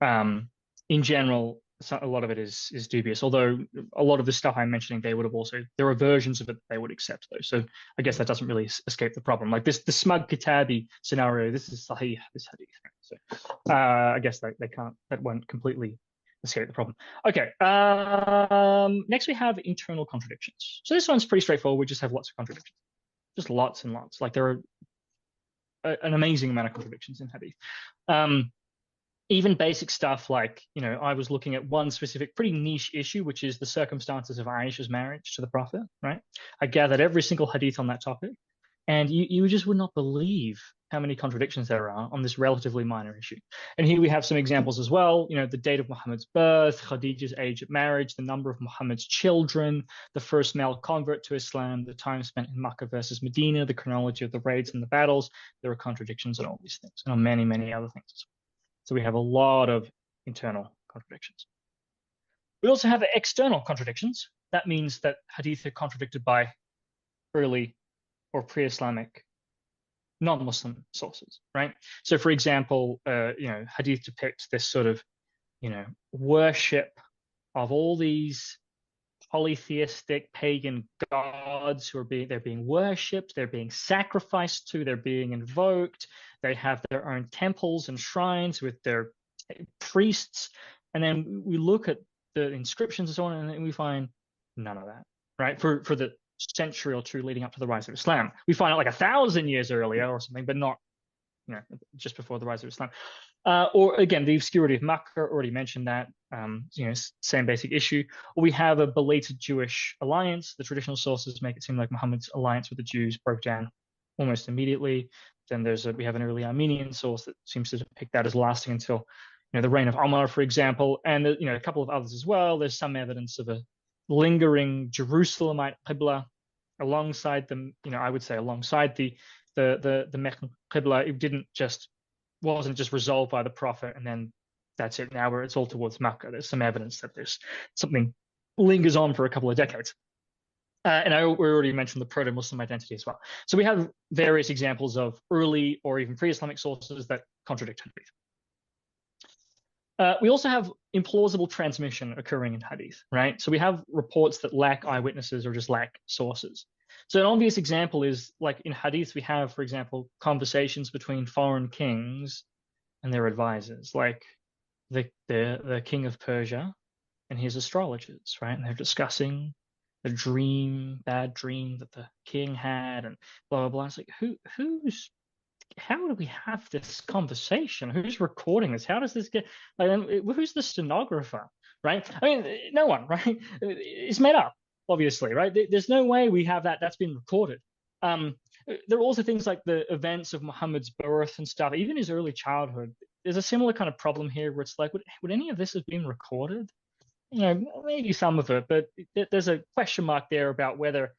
in general, a lot of it is dubious. Although a lot of the stuff I'm mentioning, there are versions of it that they would accept though. So I guess that doesn't really escape the problem. Like the smug Kitabi scenario, this is Sahih, this hadith. So I guess that won't completely let's get at the problem. Okay. Next we have internal contradictions. So this one's pretty straightforward. We just have lots of contradictions, just lots and lots. Like there are an amazing amount of contradictions in hadith. Even basic stuff like, I was looking at one specific pretty niche issue, which is the circumstances of Aisha's marriage to the Prophet, right? I gathered every single hadith on that topic, and you just would not believe how many contradictions there are on this relatively minor issue. And here we have some examples as well, the date of Muhammad's birth, Khadija's age at marriage, the number of Muhammad's children, the first male convert to Islam, the time spent in Makkah versus Medina, the chronology of the raids and the battles. There are contradictions on all these things and on many, many other things. So we have a lot of internal contradictions. We also have external contradictions. That means that hadith are contradicted by early or pre-Islamic non-Muslim sources, right? So for example, hadith depicts this sort of, worship of all these polytheistic pagan gods who are being worshipped, they're being sacrificed to, they're being invoked, they have their own temples and shrines with their priests. And then we look at the inscriptions and so on, and we find none of that, right? For the century or two leading up to the rise of Islam. We find it like 1,000 years earlier or something, but not, just before the rise of Islam. Or again, the obscurity of Makkah, already mentioned that, same basic issue. Or we have a belated Jewish alliance. The traditional sources make it seem like Muhammad's alliance with the Jews broke down almost immediately. Then we have an early Armenian source that seems to depict that as lasting until, the reign of Omar, for example, and a couple of others as well. There's some evidence of a lingering Jerusalemite Qibla alongside them. I would say alongside the Meccan Qibla. It wasn't just resolved by the Prophet and then that's it now, where it's all towards Makkah. There's some evidence that there's something lingers on for a couple of decades. And we already mentioned the proto-Muslim identity as well. So we have various examples of early or even pre-Islamic sources that contradict hadith. We also have implausible transmission occurring in hadith, right? So we have reports that lack eyewitnesses or just lack sources. So an obvious example is, like in hadith, we have, for example, conversations between foreign kings and their advisors, like the king of Persia and his astrologers, right? And they're discussing a bad dream that the king had, and blah blah blah. It's like how do we have this conversation? Who's recording this? How does this get? Who's the stenographer, right? I mean, no one, right? It's made up, obviously, right? There's no way we have that. That's been recorded. There are also things like the events of Muhammad's birth and stuff, even his early childhood. There's a similar kind of problem here where it's like, would any of this have been recorded? Maybe some of it, but there's a question mark there about whether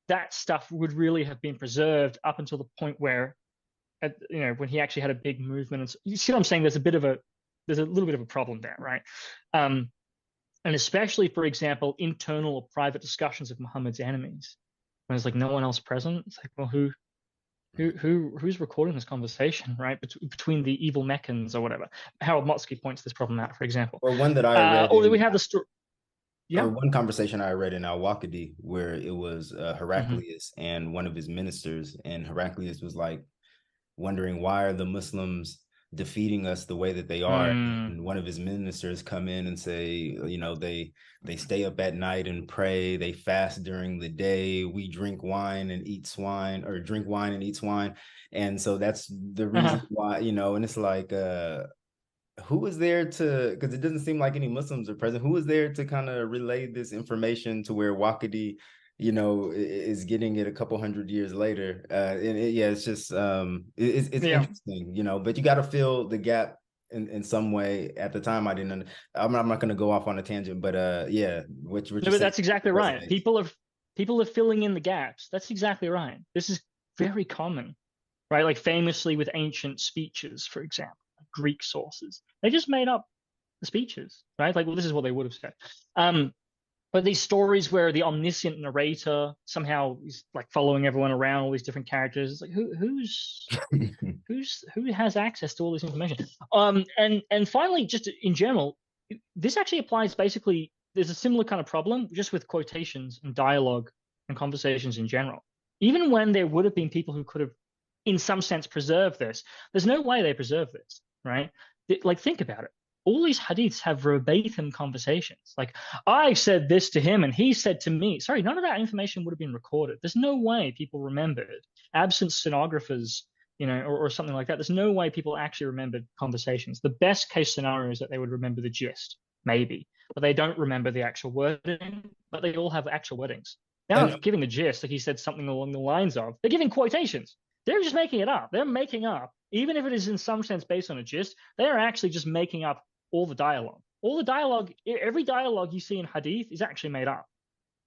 that stuff would really have been preserved up until the point where, when he actually had a big movement. And you see what I'm saying? There's a little bit of a problem there, right? And especially, for example, internal or private discussions of Muhammad's enemies, when there's like no one else present. It's like, well, who's recording this conversation, right? Between the evil Meccans or whatever. Harold Motsky points this problem out, for example. Or one that I read. We have the story. Yeah. Or one conversation I read in Al-Waqidi where it was Heraclius and one of his ministers, and Heraclius was like wondering, why are the Muslims defeating us the way that they are? And one of his ministers come in and say, they stay up at night and pray, they fast during the day, we drink wine and eat swine, or drink wine and eat swine. And so that's the reason why, and it's like, who was there to, because it doesn't seem like any Muslims are present, who was there to kind of relay this information to where Waqidi, is getting it a couple hundred years later. It's just, it's interesting, but you got to fill the gap in some way. At the time, I'm not going to go off on a tangent, but but that's exactly right. People are filling in the gaps. That's exactly right. This is very common, right? Like famously with ancient speeches, for example, Greek sources, they just made up the speeches, right? Like, well, this is what they would have said. But these stories where the omniscient narrator somehow is like following everyone around, all these different characters, it's like who has access to all this information? And finally, just in general, this actually applies basically. There's a similar kind of problem just with quotations and dialogue and conversations in general. Even when there would have been people who could have, in some sense, preserved this, there's no way they preserve this, right? Like, think about it. all these hadiths have verbatim conversations. Like, I said this to him and he said to me. Sorry, none of that information would have been recorded. There's no way people remembered, absent stenographers, or something like that. There's no way people actually remembered conversations. The best case scenario is that they would remember the gist, maybe, but they don't remember the actual wording, but they all have actual wordings. Now, if giving the gist, like he said something along the lines of, they're giving quotations. They're just making it up. They're making up, even if it is in some sense based on a gist, they are actually just making up all the dialogue. All the dialogue, every dialogue you see in hadith is actually made up.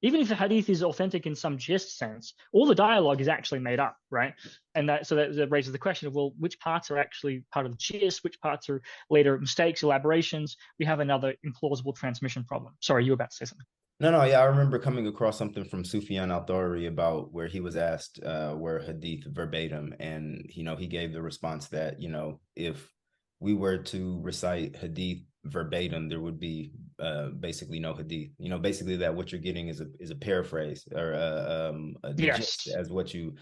Even if the hadith is authentic in some gist sense, all the dialogue is actually made up, right? And that raises the question of, well, which parts are actually part of the gist, which parts are later mistakes, elaborations? We have another implausible transmission problem. Sorry, you were about to say something. No, yeah, I remember coming across something from Sufyan al-Thawri about where he was asked were hadith verbatim, and he gave the response that if we were to recite hadith verbatim, there would be basically no hadith. Basically that what you're getting is a paraphrase or a digest, as what you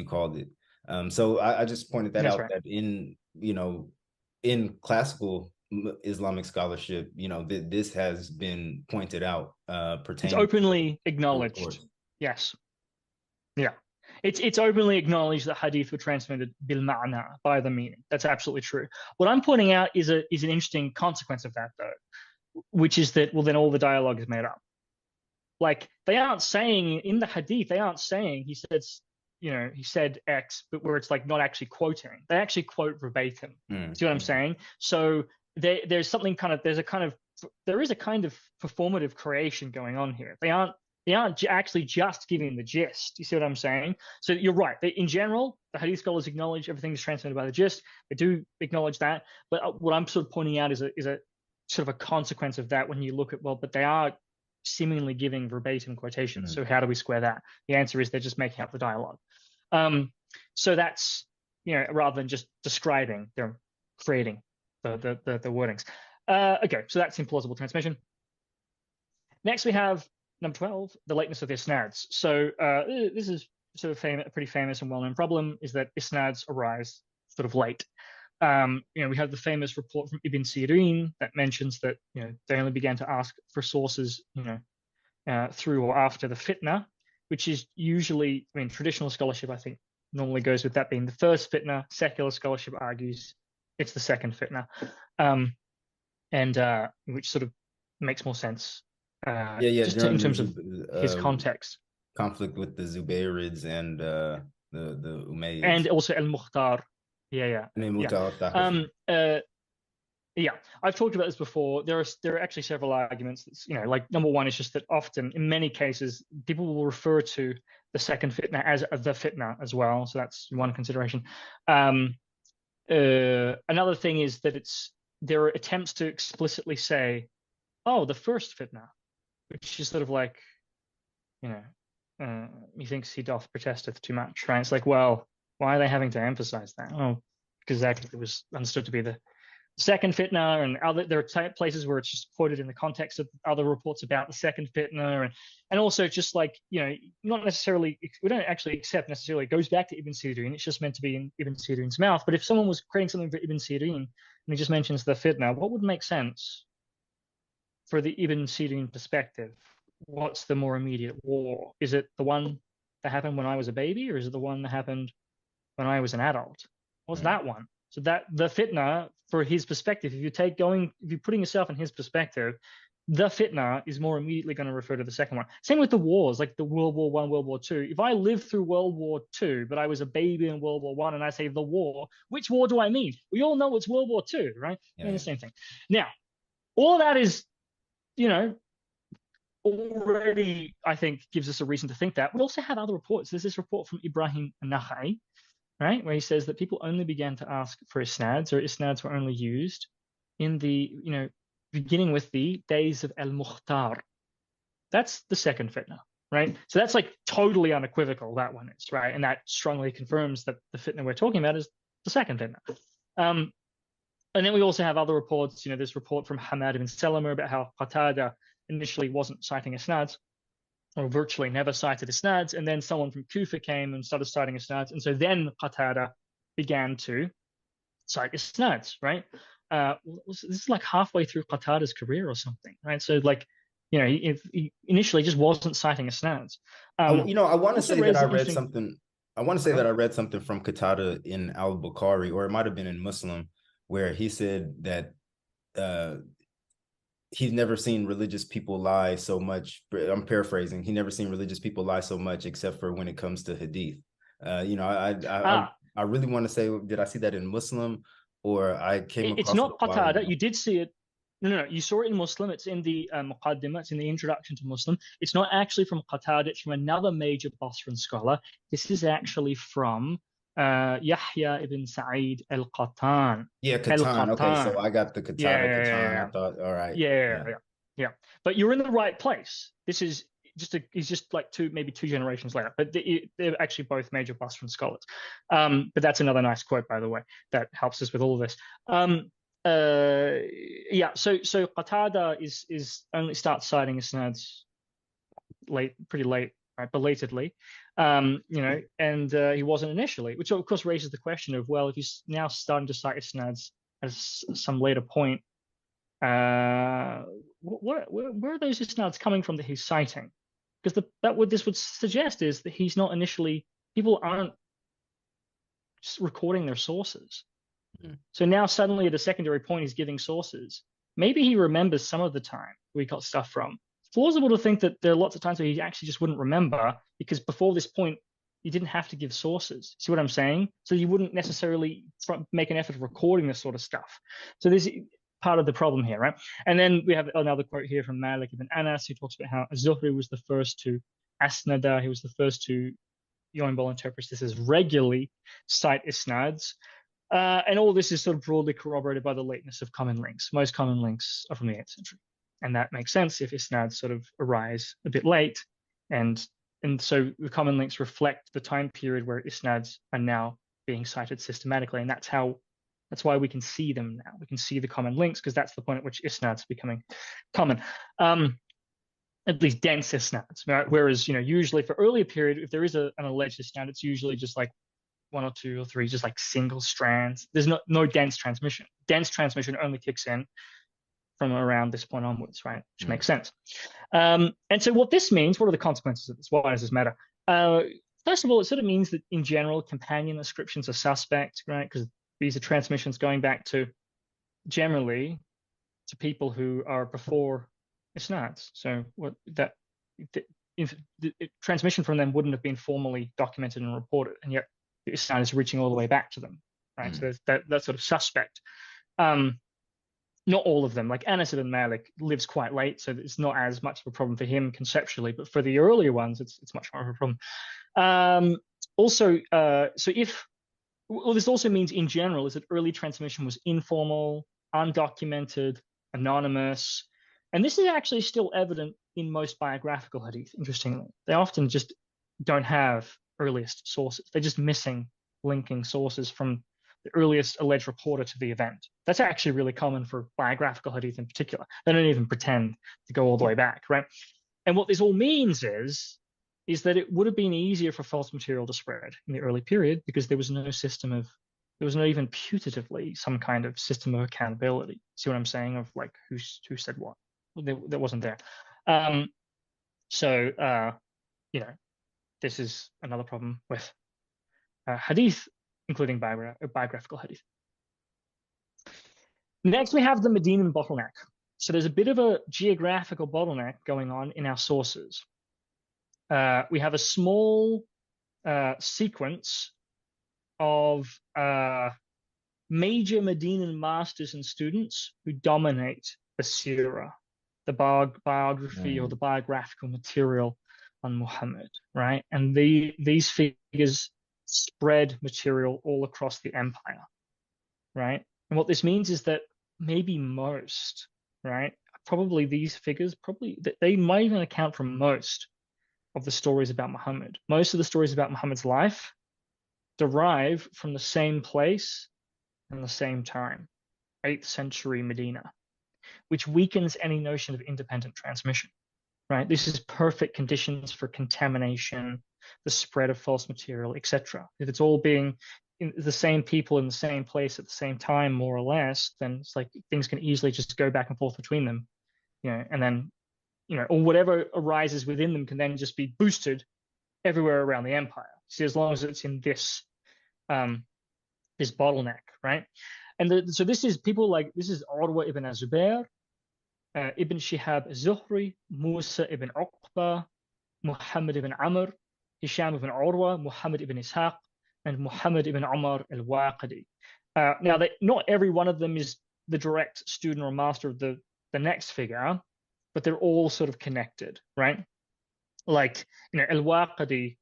called it. So I just pointed that out, right, that in classical Islamic scholarship, this has been pointed out. Pertaining, it's openly acknowledged. Yes, yeah, it's openly acknowledged that hadith were transmitted bil ma'na, by the meaning. That's absolutely true. What I'm pointing out is an interesting consequence of that, though, which is that, well, then all the dialogue is made up. Like, they aren't saying in the hadith, they aren't saying he said X, but where it's like not actually quoting. They actually quote verbatim. See what I'm saying? So there is a kind of performative creation going on here. They aren't actually just giving the gist. You see what I'm saying? So you're right. In general, the hadith scholars acknowledge everything is transmitted by the gist. They do acknowledge that. But what I'm sort of pointing out is a sort of a consequence of that when you look at, well, but they are seemingly giving verbatim quotations. So how do we square that? The answer is they're just making up the dialogue. So that's, rather than just describing, they're creating the wordings. Okay, so that's implausible transmission. Next, we have number 12, the lateness of the isnads. So this is sort of a pretty famous and well-known problem, is that isnads arise sort of late. We have the famous report from Ibn Sirin that mentions that they only began to ask for sources through or after the fitna, which is usually, traditional scholarship, I think, normally goes with that being the first fitna. Secular scholarship argues it's the second fitna, and which sort of makes more sense. Just in terms of his context. Conflict with the Zubayrids and the Umayyads. And also al-Mukhtar. Yeah. I've talked about this before. There are actually several arguments. Like number one is just that often, in many cases, people will refer to the second fitna as the fitna as well. So that's one consideration. Another thing is that there are attempts to explicitly say, oh, the first fitna, which is sort of like, methinks he doth protesteth too much, right? It's like, well, why are they having to emphasize that? Oh, because that it was understood to be the second fitna, and there are places where it's just quoted in the context of other reports about the second fitna, and also just like, not necessarily, we don't actually accept necessarily it goes back to Ibn Sirin. It's just meant to be in Ibn Sirin's mouth. But if someone was creating something for Ibn Sirin and he just mentions the fitna, what would make sense for the Ibn Sirin perspective? What's the more immediate war? Is it the one that happened when I was a baby, or is it the one that happened when I was an adult? What's that one? So that the fitna, for his perspective, if you're putting yourself in his perspective, the fitna is more immediately going to refer to the second one. Same with the wars, like the World War I, World War II. If I lived through World War II, but I was a baby in World War I, and I say the war, which war do I mean? We all know it's World War II, right? Yeah. I mean the same thing. Now, all of that is, already, I think, gives us a reason to think that. We also have other reports. There's this report from Ibrahim an-Nakhai, right, where he says that people only began to ask for isnads, or isnads were only used in the, beginning with the days of al-Mukhtar. That's the second fitna, right? So that's like totally unequivocal, that one is, right? And that strongly confirms that the fitna we're talking about is the second fitna. And then we also have other reports, this report from Hamad ibn Salama about how Qatada initially wasn't citing isnads, or virtually never cited isnads, and then someone from Kufa came and started citing isnads, and so then Qatada began to cite isnads, right? this is like halfway through Qatada's career or something, right? So like, he initially just wasn't citing isnads. I want to say that I read interesting... something. I want to say that I read something from Qatada in Al-Bukhari, or it might have been in Muslim, where he said that he's never seen religious people lie so much. I'm paraphrasing. He never seen religious people lie so much, except for when it comes to hadith. I really want to say, did I see that in Muslim, or I came across it's not Qatada. You it did see it. No, you saw it in Muslim. It's in the Muqaddimah. It's in the introduction to Muslim. It's not actually from Qatada. It's from another major Basran scholar. This is actually from Yahya ibn Sa'id al-Qattan. Yeah, Qattan. Okay, so I got the Qatada, Qattan. I thought, all right. Yeah. But you're in the right place. This is he's just like maybe two generations later. But they're actually both major Basran scholars. But that's another nice quote, by the way, that helps us with all of this. So Qatada is only starts citing isnads pretty late, right, belatedly, and he wasn't initially, which of course raises the question of, well, if he's now starting to cite isnads at some later point, where are those isnads coming from that he's citing? Because this would suggest is that he's not initially, people aren't recording their sources. So now suddenly at a secondary point, he's giving sources. Maybe he remembers some of the time we got stuff from. It's plausible to think that there are lots of times where he actually just wouldn't remember, because before this point, you didn't have to give sources. See what I'm saying? So you wouldn't necessarily make an effort of recording this sort of stuff. So this is part of the problem here, right? And then we have another quote here from Malik ibn Anas, who talks about how Zuhri was the first to asnada. He was the first to, Yoinbol interprets this as regularly cite isnads. And all this is sort of broadly corroborated by the lateness of common links. Most common links are from the 8th century. And that makes sense if isnads sort of arise a bit late. And so the common links reflect the time period where isnads are now being cited systematically. And that's why we can see them now. We can see the common links, because that's the point at which isnads are becoming common. At least dense isnads, right? Whereas, usually for earlier period, if there is an alleged isnad, it's usually just like one or two or three, just like single strands. There's no dense transmission. Dense transmission only kicks in from around this point onwards, right? Which makes sense. And so what this means, what are the consequences of this? Why does this matter? First of all, it sort of means that in general, companion inscriptions are suspect, right? Because these are transmissions going back to generally to people who are before isnads. So transmission from them wouldn't have been formally documented and reported, and yet the isnad is reaching all the way back to them, right? So there's that sort of suspect. Not all of them, like Anas ibn Malik lives quite late, so it's not as much of a problem for him conceptually, but for the earlier ones, it's much more of a problem. This also means in general is that early transmission was informal, undocumented, anonymous, and this is actually still evident in most biographical hadith, interestingly. They often just don't have earliest sources. They're just missing linking sources from the earliest alleged reporter to the event. That's actually really common for biographical hadith in particular. They don't even pretend to go all the way back, right? And what this all means is that it would have been easier for false material to spread in the early period, because there was no even putatively some kind of system of accountability. See what I'm saying? Of like who said what? That wasn't there. This is another problem with hadith, including biographical hadith. Next, we have the Medinan bottleneck. So there's a bit of a geographical bottleneck going on in our sources. We have a small sequence of major Medinan masters and students who dominate the seerah, the biography or the biographical material on Muhammad, right? And these figures spread material all across the empire, right? And what this means is that maybe most, right? Probably these figures, they might even account for most of the stories about Muhammad. Most of the stories about Muhammad's life derive from the same place and the same time, 8th century Medina, which weakens any notion of independent transmission, right? This is perfect conditions for contamination, the spread of false material, etc. If it's all being the same people in the same place at the same time, more or less, then it's like things can easily just go back and forth between them, and then, or whatever arises within them can then just be boosted everywhere around the empire. See, as long as it's in this this bottleneck, right? And so this is Urwa ibn Zubair, Ibn Shihab Zuhri, Musa ibn Uqba, Muhammad ibn Amr, Hisham ibn Urwa, Muhammad ibn Ishaq, and Muhammad ibn Umar al-Waqidi. Now, not every one of them is the direct student or master of the next figure, but they're all sort of connected, right? Like, al-Waqidi,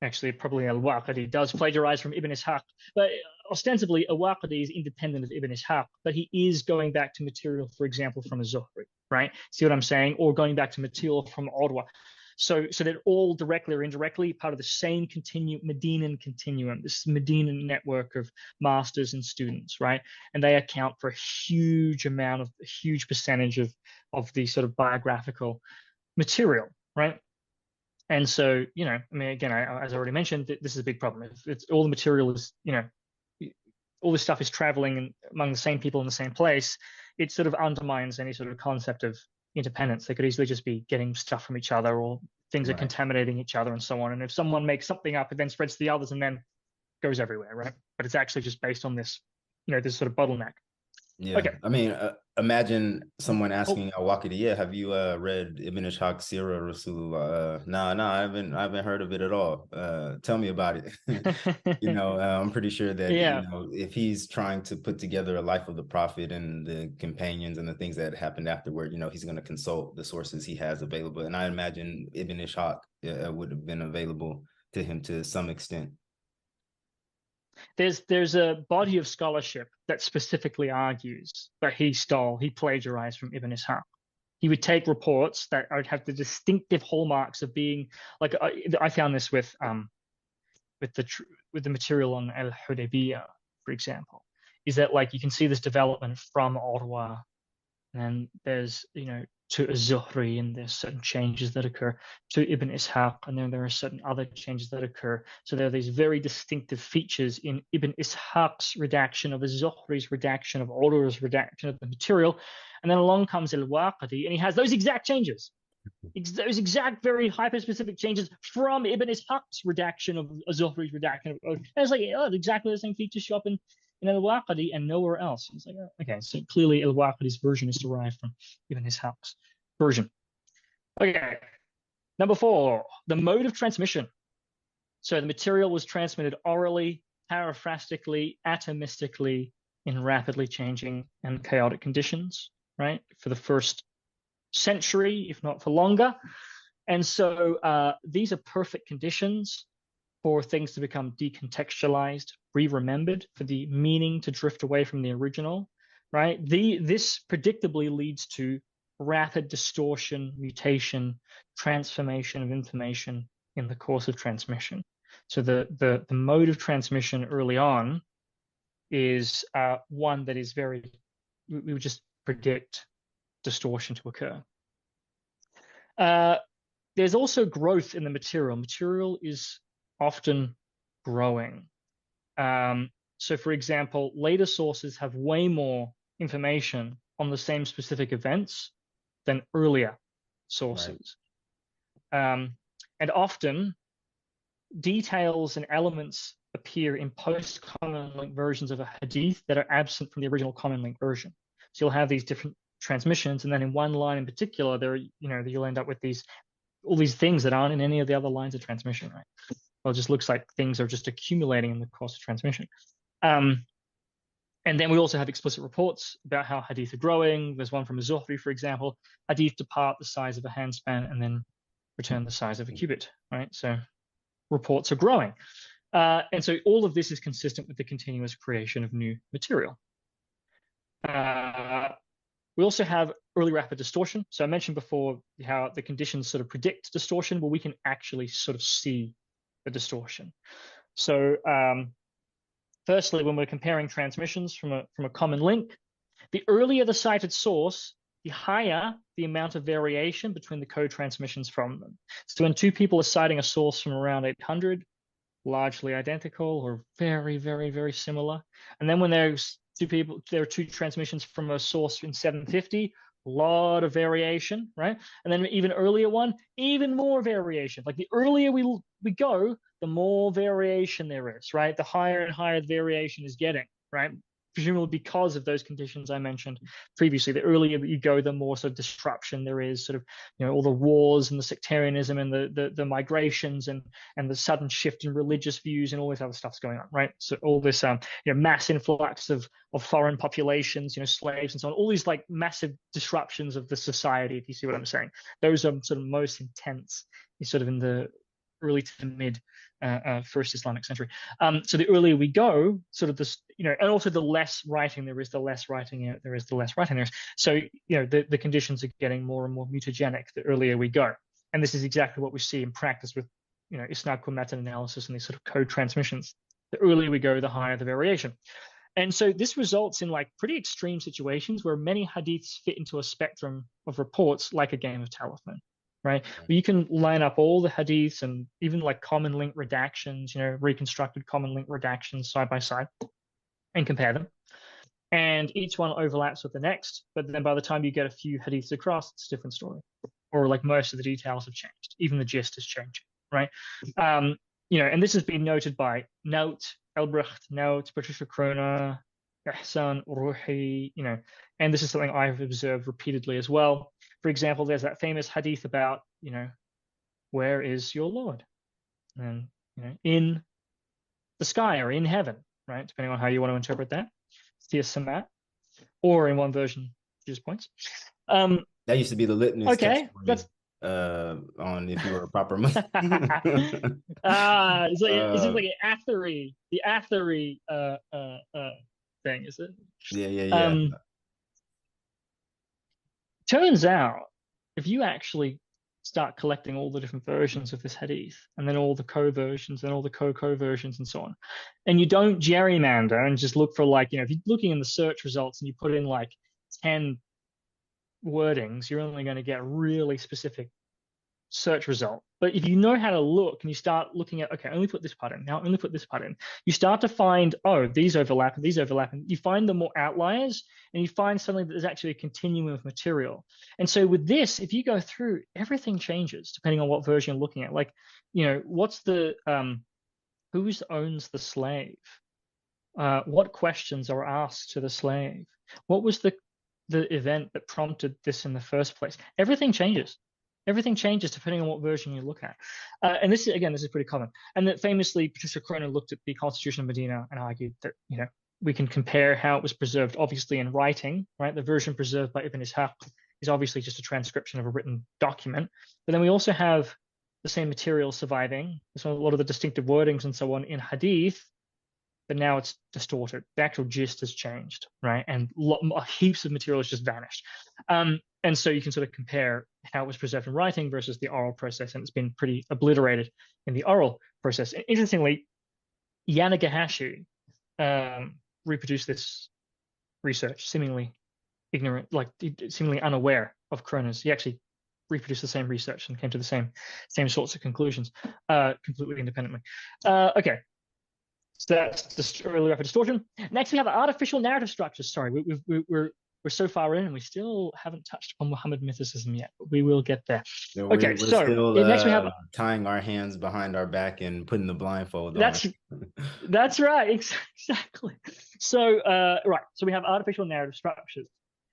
actually, probably al-Waqidi does plagiarize from Ibn Ishaq, but ostensibly, al-Waqidi is independent of Ibn Ishaq, but he is going back to material, for example, from a Zuhri, right? See what I'm saying? Or going back to material from Urwa. So they're all directly or indirectly part of the same Medinan continuum, this Medinan network of masters and students, right? And they account for a huge percentage of the sort of biographical material, right? And so, again, as I already mentioned, this is a big problem. It's all the material is, all this stuff is traveling among the same people in the same place. It sort of undermines any sort of concept of independence. They could easily just be getting stuff from each other, or things are contaminating each other and so on. And if someone makes something up, it then spreads to the others and then goes everywhere, right? But it's actually just based on this, this sort of bottleneck. Yeah. Okay. I mean, imagine someone asking al-Waqidi, have you read Ibn Ishaq Sirah Rasulullah? No, I haven't heard of it at all. Tell me about it. I'm pretty sure that, if he's trying to put together a life of the Prophet and the companions and the things that happened afterward, he's going to consult the sources he has available. And I imagine Ibn Ishaq would have been available to him to some extent. There's a body of scholarship that specifically argues that he plagiarized from Ibn Ishaq. He would take reports that would have the distinctive hallmarks of being like, I found this with the material on Al-Hudaybiyah, for example, is that like you can see this development from Urwa, and there's to Az-Zuhri, and there's certain changes that occur to Ibn Ishaq, and then there are certain other changes that occur. So there are these very distinctive features in Ibn Ishaq's redaction, of Az-Zuhri's redaction, of Urwa's redaction of the material, and then along comes Al-Waqidi, and he has those exact changes, those exact very hyper-specific changes from Ibn Ishaq's redaction of Az-Zuhri's redaction. And it's like, exactly the same features show up in Al-Waqidi and nowhere else. It's like, okay, so clearly Al-Waqidi's version is derived from Ibn Ishaq's version. Okay, number 4, the mode of transmission. So the material was transmitted orally, paraphrastically, atomistically, in rapidly changing and chaotic conditions, right? For the first century, if not for longer. And so these are perfect conditions for things to become decontextualized, re-remembered, for the meaning to drift away from the original, right? This predictably leads to rapid distortion, mutation, transformation of information in the course of transmission. So the mode of transmission early on is one that is we would just predict distortion to occur. There's also growth in the material. Material is often growing. So for example, later sources have way more information on the same specific events than earlier sources. Right. And often details and elements appear in post-common link versions of a hadith that are absent from the original common link version. So you'll have these different transmissions, and then in one line in particular, you'll end up with all these things that aren't in any of the other lines of transmission, right? Well, it just looks like things are just accumulating in the course of transmission. And then we also have explicit reports about how hadith are growing. There's one from Az-Zuhri, for example. Hadith depart the size of a handspan and then return the size of a cubit, right? So reports are growing. And so all of this is consistent with the continuous creation of new material. We also have early rapid distortion. So I mentioned before how the conditions sort of predict distortion. Well, we can actually sort of see the distortion. So firstly, when we're comparing transmissions from a common link, the earlier the cited source, the higher the amount of variation between the co-transmissions from them. So when two people are citing a source from around 800, largely identical or very, very, very similar. And then when there's there are two transmissions from a source in 750, a lot of variation, right? And then even earlier one, even more variation. Like the earlier we go, the more variation there is, right? The higher and higher the variation is getting, right? Presumably because of those conditions I mentioned previously. The earlier you go, the more sort of disruption there is, sort of, all the wars and the sectarianism and the migrations and the sudden shift in religious views and all this other stuff's going on, right? So all this mass influx of foreign populations, slaves and so on, all these like massive disruptions of the society, if you see what I'm saying. Those are sort of most intense, sort of in the early to mid first Islamic century. So the earlier we go, sort of this, and also the less writing there is, the less writing there is, the less writing there is. So, the conditions are getting more and more mutagenic the earlier we go. And this is exactly what we see in practice with, isnad meta-analysis and these sort of code transmissions. The earlier we go, the higher the variation. And so this results in like pretty extreme situations where many hadiths fit into a spectrum of reports like a game of telephone. Right, where you can line up all the hadiths and even like common link redactions, reconstructed common link redactions side by side, and compare them. And each one overlaps with the next, but then by the time you get a few hadiths across, it's a different story, or like most of the details have changed, even the gist has changed, right? And this has been noted by Nout, Elbrecht, Nout, Patricia Kroner, Ihsan, Ruhi, and this is something I've observed repeatedly as well. For example, there's that famous hadith about, where is your Lord? And, in the sky or in heaven, right? Depending on how you want to interpret that. Samat, or in one version, Jesus points. That used to be the litmus okay, test on if you were a proper Muslim. It's like an athery, the athery thing, is it? Yeah. Turns out, if you actually start collecting all the different versions of this hadith, and then all the co-versions and all the co-versions and so on, and you don't gerrymander and just look for like, if you're looking in the search results and you put in like 10 wordings, you're only going to get really specific search result. But if you know how to look and you start looking at, okay, only put this part in, now only put this part in, you start to find, these overlap and these overlap, and you find the more outliers, and you find something that is actually a continuum of material. And so with this, if you go through, everything changes depending on what version you're looking at. Like, what's the who owns the slave? What questions are asked to the slave? What was the event that prompted this in the first place? Everything changes. Everything changes depending on what version you look at. And this is pretty common. And that famously, Patricia Kroner looked at the Constitution of Medina and argued that, we can compare how it was preserved, obviously in writing, right? The version preserved by Ibn Ishaq is obviously just a transcription of a written document. But then we also have the same material surviving. So a lot of the distinctive wordings and so on in hadith, but now it's distorted. The actual gist has changed, right? And heaps of material has just vanished. And so you can sort of compare how it was preserved in writing versus the oral process, and it's been pretty obliterated in the oral process. And interestingly, Yanagahashi reproduced this research, seemingly ignorant, like seemingly unaware of Kroner's. He actually reproduced the same research and came to the same sorts of conclusions, completely independently. Okay. So that's the early rapid distortion. Next, we have artificial narrative structures. Sorry, we're so far in, and we still haven't touched upon Muhammad mythicism yet, but we will get there. We're still next we have tying our hands behind our back and putting the blindfold on. That's right, exactly. So so we have artificial narrative structures.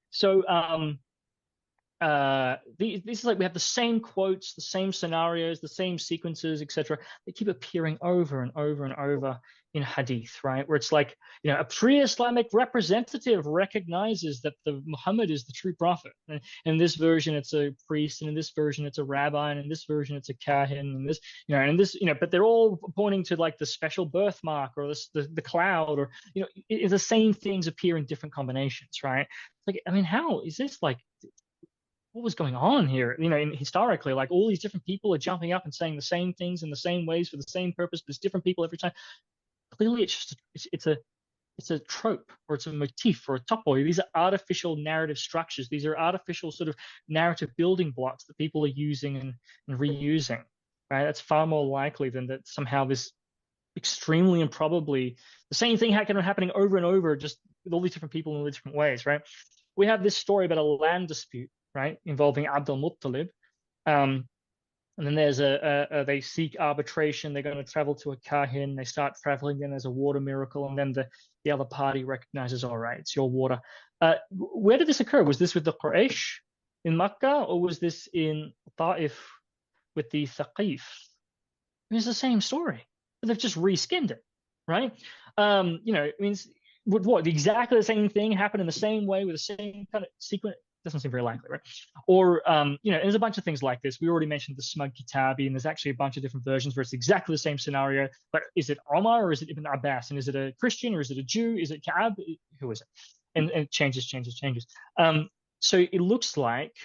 So this is like we have the same quotes, the same scenarios, the same sequences, etc. They keep appearing over and over and over in hadith, right? Where it's like, a pre-Islamic representative recognizes that the Muhammad is the true prophet. And in this version, it's a priest, and in this version, it's a rabbi, and in this version, it's a kahin, and this, but they're all pointing to like the special birthmark or the cloud, or the same things appear in different combinations, right? Like, I mean, how is this like? What was going on here? Historically, like all these different people are jumping up and saying the same things in the same ways for the same purpose, but it's different people every time. Clearly, it's a trope, or it's a motif, or a topoi. These are artificial narrative structures. These are artificial sort of narrative building blocks that people are using and reusing. Right? That's far more likely than that somehow this extremely improbably the same thing happening over and over, just with all these different people in all these different ways, right? We have this story about a land dispute, right, involving Abd al-Muttalib. And then there's they seek arbitration. They're going to travel to a kahin. They start traveling. Then there's a water miracle, and then the other party recognizes, all right, it's your water. Where did this occur? Was this with the Quraysh in Makkah, or was this in Ta'if with the Thaqif? It's the same story, but they've just reskinned it, right? It means what exactly the same thing happened in the same way with the same kind of sequence. Doesn't seem very likely, right? Or there's a bunch of things like this. We already mentioned the Smug Kitabi, and there's actually a bunch of different versions where it's exactly the same scenario. But is it Omar or is it Ibn Abbas? And is it a Christian or is it a Jew? Is it Ka'ab? Who is it? And it changes. So it looks like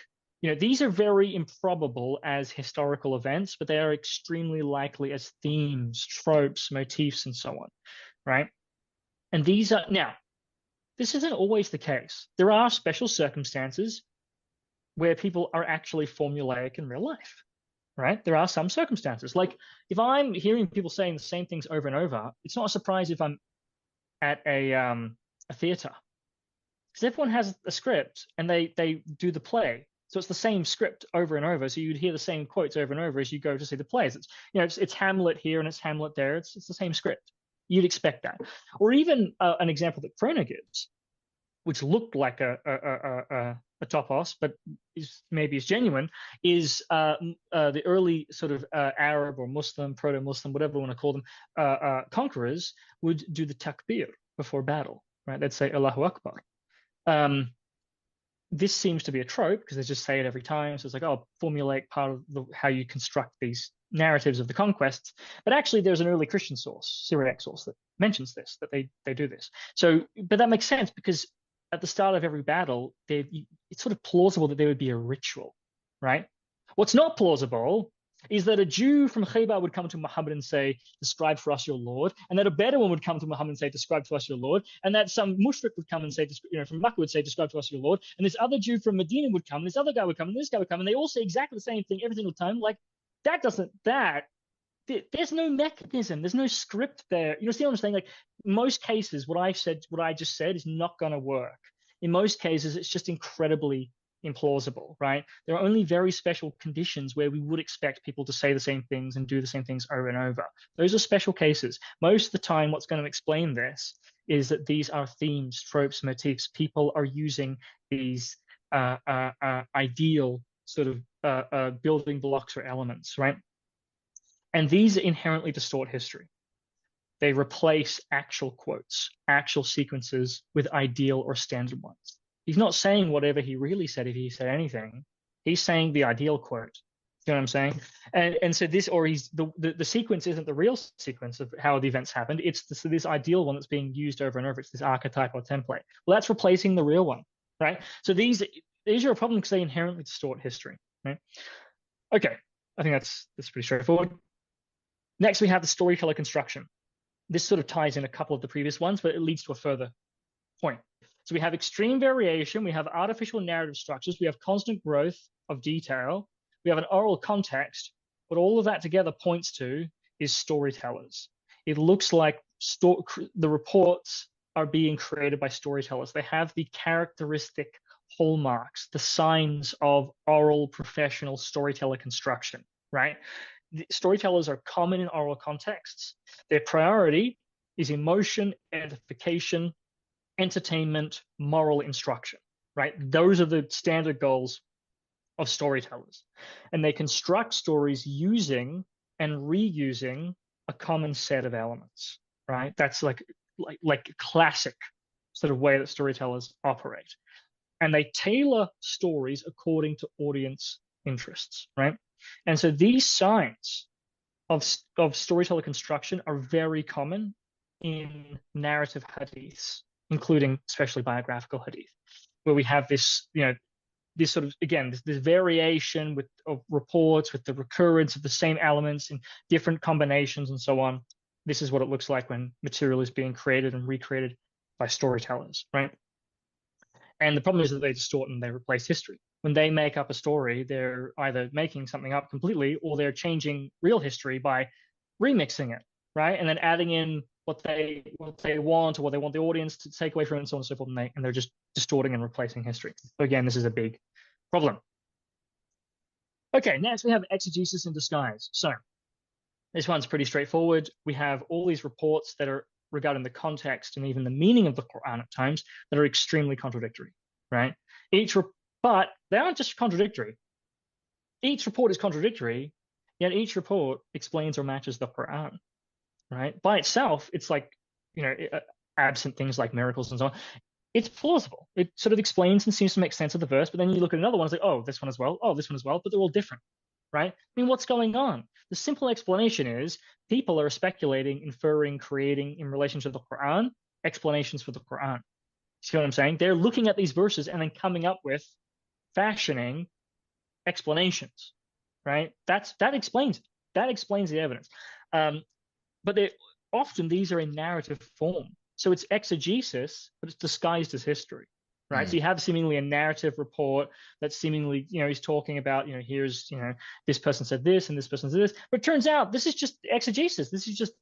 these are very improbable as historical events, but they are extremely likely as themes, tropes, motifs, and so on, right? And these are now. This isn't always the case. There are special circumstances where people are actually formulaic in real life, right? There are some circumstances. Like if I'm hearing people saying the same things over and over, it's not a surprise if I'm at a theater, because everyone has a script and they do the play. So it's the same script over and over. So you'd hear the same quotes over and over as you go to see the plays. It's Hamlet here and it's Hamlet there. It's the same script. You'd expect that. Or even an example that Kroner gives, which looked like a topos, but maybe is genuine, is the early sort of Arab or Muslim, proto-Muslim, whatever you want to call them, conquerors would do the takbir before battle, right? They'd say Allahu Akbar. This seems to be a trope because they just say it every time. So it's like, formulate part of how you construct these narratives of the conquests. But actually, there's an early Christian source, Syriac source, that mentions this, that they do this. So, but that makes sense because at the start of every battle, it's sort of plausible that there would be a ritual, right? What's not plausible is that a Jew from Khaybar would come to Muhammad and say, describe for us your Lord, and that a Bedouin would come to Muhammad and say, describe to us your Lord, and that some mushrik would come and say, from Makkah would say, describe to us your Lord, and this other Jew from Medina would come, and this other guy would come, and this guy would come, and they all say exactly the same thing every single time. Like, there's no mechanism, there's no script there. See what I'm saying? Like, most cases, what I just said is not going to work. In most cases, it's just incredibly implausible, right? There are only very special conditions where we would expect people to say the same things and do the same things over and over. Those are special cases. Most of the time, what's going to explain this is that these are themes, tropes, motifs. People are using these ideal sort of building blocks or elements, right? And these inherently distort history. They replace actual quotes, actual sequences with ideal or standard ones. He's not saying whatever he really said if he said anything. He's saying the ideal quote. You know what I'm saying? And so this, or the sequence isn't the real sequence of how the events happened. It's this ideal one that's being used over and over. It's this archetype or template. Well, that's replacing the real one, right? So these are a problem because they inherently distort history, right? Okay, I think that's pretty straightforward. Next, we have the storyteller construction. This sort of ties in a couple of the previous ones, but it leads to a further point. So we have extreme variation, we have artificial narrative structures, we have constant growth of detail, we have an oral context, but all of that together points to is storytellers. It looks like the reports are being created by storytellers. They have the characteristic hallmarks, the signs of oral professional storyteller construction, right? The storytellers are common in oral contexts. Their priority is emotion, edification, entertainment, moral instruction, right? Those are the standard goals of storytellers. And they construct stories using and reusing a common set of elements, right? That's like classic sort of way that storytellers operate. And they tailor stories according to audience interests, right? And so these signs of storyteller construction are very common in narrative hadiths, including especially biographical hadith, where we have this, this sort of, again, this variation of reports with the recurrence of the same elements in different combinations and so on. This is what it looks like when material is being created and recreated by storytellers, right? And the problem is that they distort and they replace history. When they make up a story, they're either making something up completely or they're changing real history by remixing it, right? And then adding in what they want or what they want the audience to take away from it and so on and so forth, and they're just distorting and replacing history. So again, this is a big problem. Okay, next we have exegesis in disguise. So this one's pretty straightforward. We have all these reports that are regarding the context and even the meaning of the Quran at times that are extremely contradictory, right? But they aren't just contradictory. Each report is contradictory, yet each report explains or matches the Quran, right? By itself, it's like, absent things like miracles and so on, it's plausible. It sort of explains and seems to make sense of the verse, but then you look at another one, it's like, oh, this one as well, oh, this one as well, but they're all different, right? I mean, what's going on? The simple explanation is people are speculating, inferring, creating in relation to the Quran, explanations for the Quran. See what I'm saying? They're looking at these verses and then coming up with, fashioning explanations, right? That explains the evidence. But often these are in narrative form. So it's exegesis, but it's disguised as history, right? So you have seemingly a narrative report that seemingly, is talking about, here's, this person said this and this person said this, but it turns out this is just exegesis.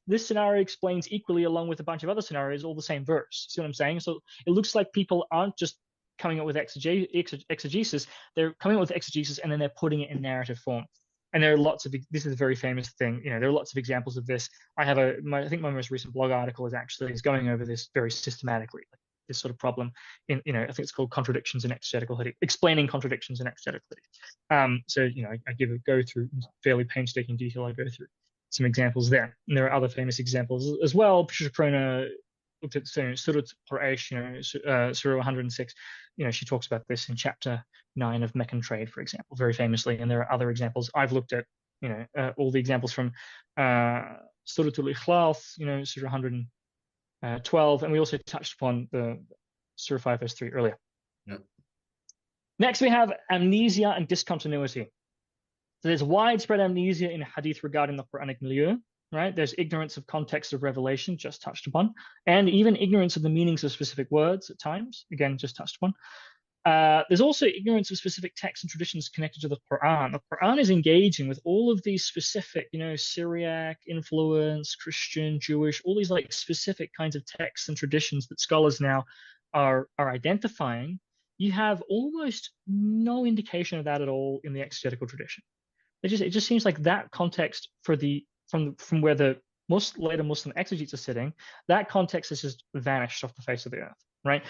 This scenario explains equally along with a bunch of other scenarios, all the same verse. See what I'm saying? So it looks like people aren't just coming up with exegesis, they're coming up with exegesis and then they're putting it in narrative form. And there are lots of, this is a very famous thing, there are lots of examples of this. I have I think my most recent blog article is going over this very systematically, like this sort of problem in, I think it's called contradictions in exegetical hadith, explaining contradictions in exegetical hadith. So, I go through in fairly painstaking detail. I go through some examples there. And there are other famous examples as well. Patricia Crone looked at Surah Quraysh, Surah 106. She talks about this in chapter 9 of Meccan Trade, for example, very famously. And there are other examples. I've looked at, all the examples from Surah Al-Ikhlas, Surah 112, and we also touched upon the Surah 5 verse 3 earlier. Yep. Next, we have amnesia and discontinuity. So there's widespread amnesia in hadith regarding the Quranic milieu, right? There's ignorance of context of revelation, just touched upon, and even ignorance of the meanings of specific words at times, again, just touched upon. There's also ignorance of specific texts and traditions connected to the Quran. The Quran is engaging with all of these specific, Syriac influence, Christian, Jewish, all these like specific kinds of texts and traditions that scholars now are identifying. You have almost no indication of that at all in the exegetical tradition. It just seems like that context from where the later Muslim exegetes are sitting, that context has just vanished off the face of the earth, right?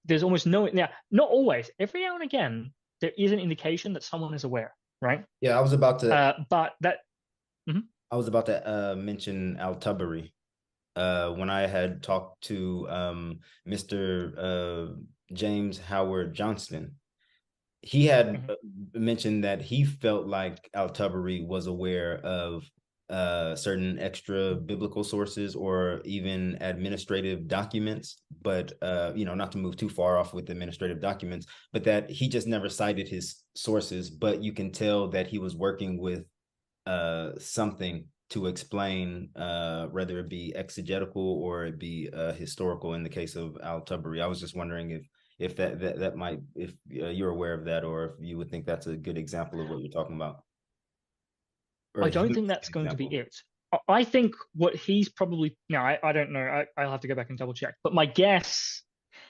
There's almost no, not always. Every now and again, there is an indication that someone is aware, right? Yeah, I was about to. I was about to mention Al-Tabari when I had talked to Mr. James Howard Johnston. He had mentioned that he felt like Al-Tabari was aware of certain extra biblical sources or even administrative documents, but not to move too far off with administrative documents, but that he just never cited his sources, but you can tell that he was working with something to explain, whether it be exegetical or it be historical in the case of Al-Tabari. I was just wondering if that might, if you're aware of that, or if you would think that's a good example of what you're talking about. I don't think that's going to be it. I think what he's probably, I don't know, I'll have to go back and double check, but my guess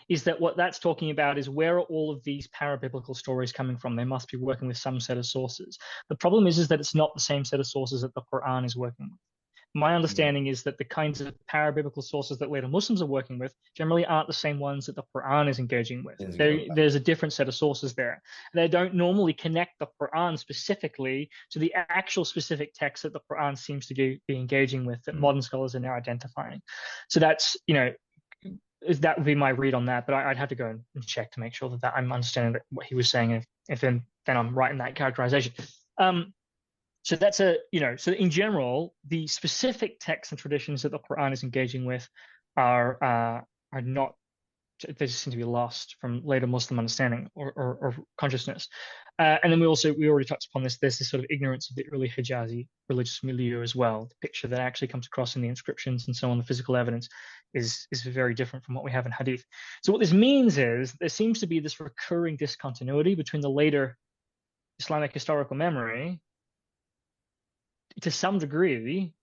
is that what that's talking about is where are all of these parabiblical stories coming from? They must be working with some set of sources. The problem is that it's not the same set of sources that the Quran is working with. My understanding is that the kinds of parabiblical sources that later Muslims are working with generally aren't the same ones that the Quran is engaging with. There's a different set of sources there. They don't normally connect the Quran specifically to the actual specific text that the Quran seems to be engaging with that modern scholars are now identifying. So that's, that would be my read on that, but I'd have to go and check to make sure that I'm understanding what he was saying, if then I'm right in that characterization. So that's so in general, the specific texts and traditions that the Quran is engaging with are not, they just seem to be lost from later Muslim understanding or consciousness. And then we already touched upon this, there's this sort of ignorance of the early Hijazi religious milieu as well. The picture that actually comes across in the inscriptions and so on, the physical evidence is very different from what we have in Hadith. So what this means is there seems to be this recurring discontinuity between the later Islamic historical memory, to some degree,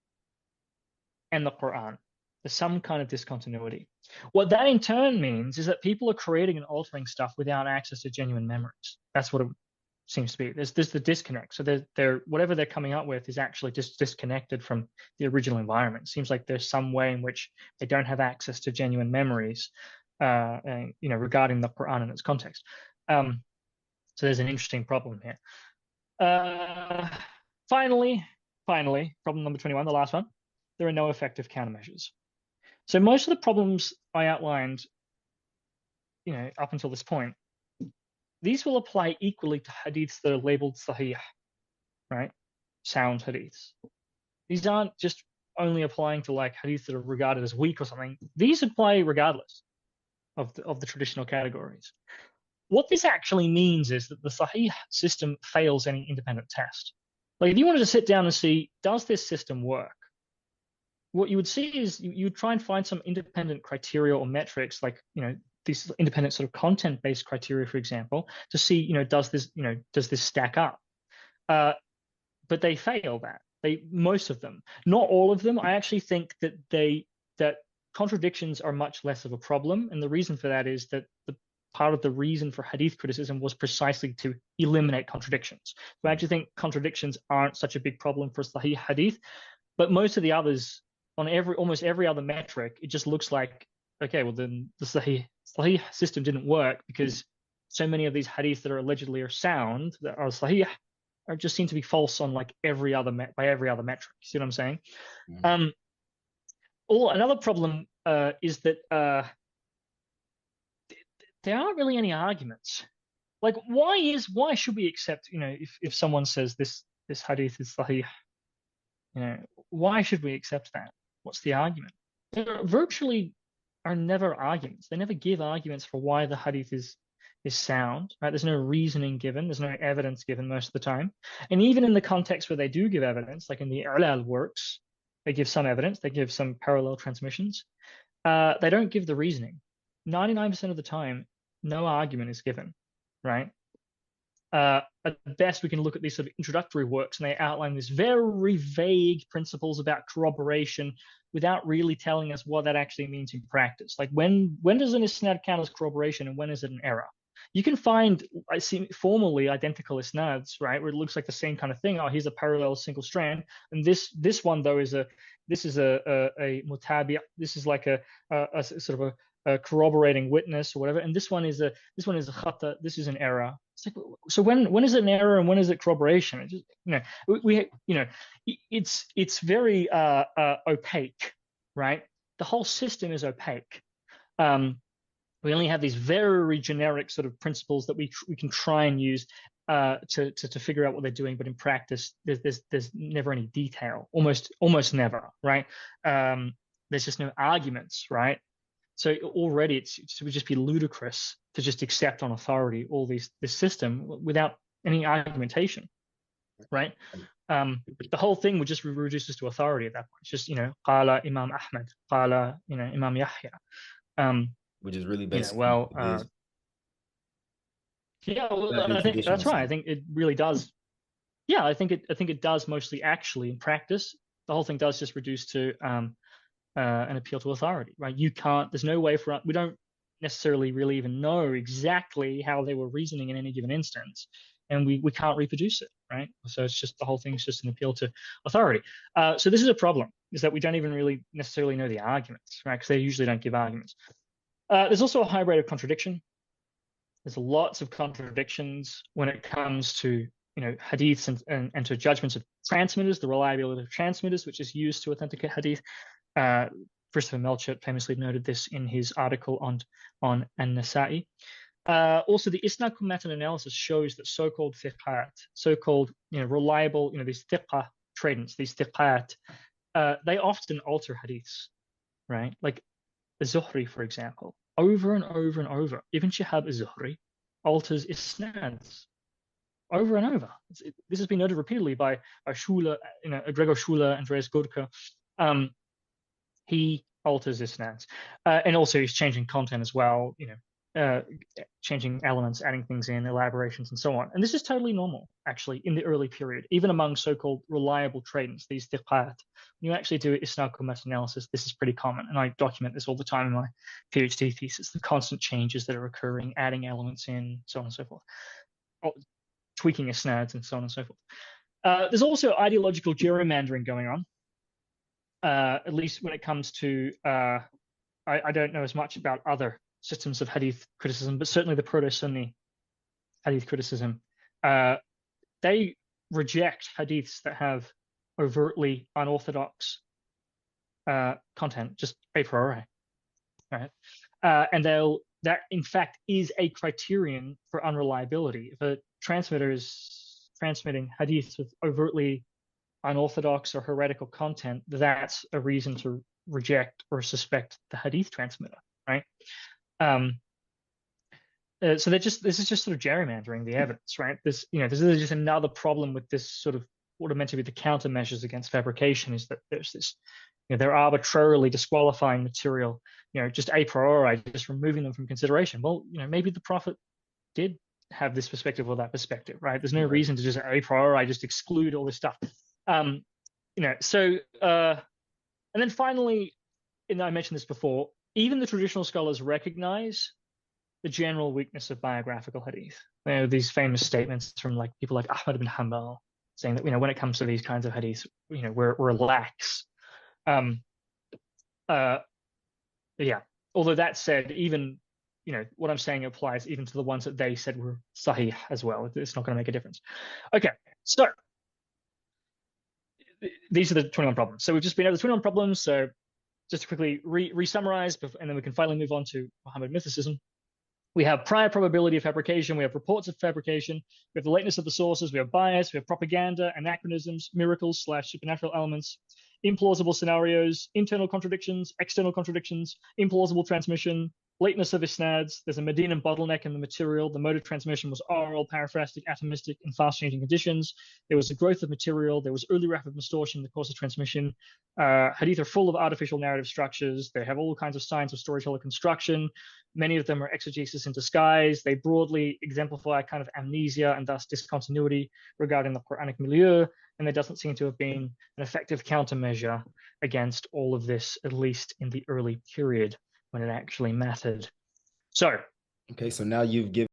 and the Quran. There's some kind of discontinuity. What that in turn means is that people are creating and altering stuff without access to genuine memories. That's what it seems to be. There's the disconnect. So they're whatever they're coming up with is actually just disconnected from the original environment. It seems like there's some way in which they don't have access to genuine memories, regarding the Quran and its context. So there's an interesting problem here. Finally, problem number 21, the last one. There are no effective countermeasures. So most of the problems I outlined, up until this point, these will apply equally to hadiths that are labeled sahih, right? Sound hadiths. These aren't just only applying to like hadiths that are regarded as weak or something. These apply regardless of the traditional categories. What this actually means is that the sahih system fails any independent test. Like if you wanted to sit down and see, does this system work? What you would see is you would try and find some independent criteria or metrics, like these independent sort of content-based criteria, for example, to see does this stack up? But they fail that. Most of them, not all of them. I actually think that contradictions are much less of a problem, and the reason for that is that part of the reason for hadith criticism was precisely to eliminate contradictions. So I actually think contradictions aren't such a big problem for Sahih hadith, but most of the others, on almost every other metric, it just looks like, okay, well then the Sahih system didn't work because so many of these hadiths that are allegedly sound, that are Sahih, are just seem to be false on like every other metric. You see what I'm saying? Mm-hmm. Another problem is that there aren't really any arguments. Like, why should we accept, if someone says this hadith is sahih, why should we accept that? What's the argument? There virtually are never arguments. They never give arguments for why the hadith is sound, right? There's no reasoning given. There's no evidence given most of the time. And even in the context where they do give evidence, like in the I'lal works, they give some evidence. They give some parallel transmissions. They don't give the reasoning. 99% of the time, no argument is given, right? At best, we can look at these sort of introductory works, and they outline these very vague principles about corroboration without really telling us what that actually means in practice. Like when does an isnad count as corroboration, and when is it an error? You can find, I see, formally identical isnads, right, where it looks like the same kind of thing. Oh, here's a parallel single strand, and this one though is a mutabi'. This is like a sort of a corroborating witness or whatever, and this one is a khata. This is an error. It's like, so when is it an error and when is it corroboration? It just, it's very opaque, right? The whole system is opaque. We only have these very generic sort of principles that we can try and use to figure out what they're doing, but in practice, there's never any detail, almost never, right? There's just no arguments, right? So already it would just be ludicrous to just accept on authority all this system without any argumentation, right? The whole thing would just reduce us to authority at that point. It's just qala Imam Ahmad, qala Imam Yahya, which is really basically I think that's right. I think it really does. Yeah, I think it does mostly actually in practice. The whole thing does just reduce to an appeal to authority, right? There's no way for us, we don't necessarily really even know exactly how they were reasoning in any given instance, and we can't reproduce it, right? So it's just, the whole thing is just an appeal to authority. So this is a problem, is that we don't even really necessarily know the arguments, right? Because they usually don't give arguments. There's also a high rate of contradiction. There's lots of contradictions when it comes to hadiths and to judgments of transmitters, the reliability of transmitters, which is used to authenticate hadith. Christopher Melchett famously noted this in his article on An-Nasa'i. Also, the Isnad matan analysis shows that so-called thiqat, so-called reliable, these thiqa tradents, these thiqat, they often alter hadiths, right? Like Zuhri, for example, over and over and over. Ibn Shihab az-Zuhri alters isnads over and over. This has been noted repeatedly by Schuler, Gregor Schuler, Andreas Gurka. He alters isnads, and also he's changing content as well. changing elements, adding things in, elaborations, and so on. And this is totally normal, actually, in the early period, even among so-called reliable traders, these repot. When you actually do historical meta-analysis, this is pretty common. And I document this all the time in my PhD thesis, the constant changes that are occurring, adding elements in, so on and so forth, or tweaking isnads, and so on and so forth. There's also ideological gerrymandering going on, at least when it comes to, I don't know as much about other systems of hadith criticism, but certainly the Proto-Sunni hadith criticism, they reject hadiths that have overtly unorthodox content, just a priori, right? And that in fact is a criterion for unreliability. If a transmitter is transmitting hadiths with overtly unorthodox or heretical content, that's a reason to reject or suspect the hadith transmitter, right? So this is just sort of gerrymandering the evidence, right? This is just another problem with this sort of what are meant to be the countermeasures against fabrication, is that there's this, they're arbitrarily disqualifying material, just a priori, just removing them from consideration. Well, maybe the Prophet did have this perspective or that perspective, right? There's no reason to just a priori just exclude all this stuff. And then finally, and I mentioned this before, even the traditional scholars recognize the general weakness of biographical hadith. These famous statements from people like Ahmad ibn Hanbal saying that, when it comes to these kinds of hadiths, we're lax. Yeah. Although that said, even, what I'm saying applies even to the ones that they said were sahih as well. It's not going to make a difference. Okay. So these are the 21 problems. So we've just been over the 21 problems. So just to quickly re-summarize, and then we can finally move on to Muhammad mythicism. We have prior probability of fabrication. We have reports of fabrication. We have the lateness of the sources. We have bias. We have propaganda, anachronisms, miracles / supernatural elements, implausible scenarios, internal contradictions, external contradictions, implausible transmission, lateness of isnads. There's a Medinan bottleneck in the material. The mode of transmission was oral, paraphrastic, atomistic, and fast-changing conditions. There was a growth of material. There was early rapid distortion in the course of transmission. Hadith are full of artificial narrative structures. They have all kinds of signs of storyteller construction. Many of them are exegesis in disguise. They broadly exemplify a kind of amnesia and thus discontinuity regarding the Quranic milieu. And there doesn't seem to have been an effective countermeasure against all of this, at least in the early period when it actually mattered. So, okay, so now you've given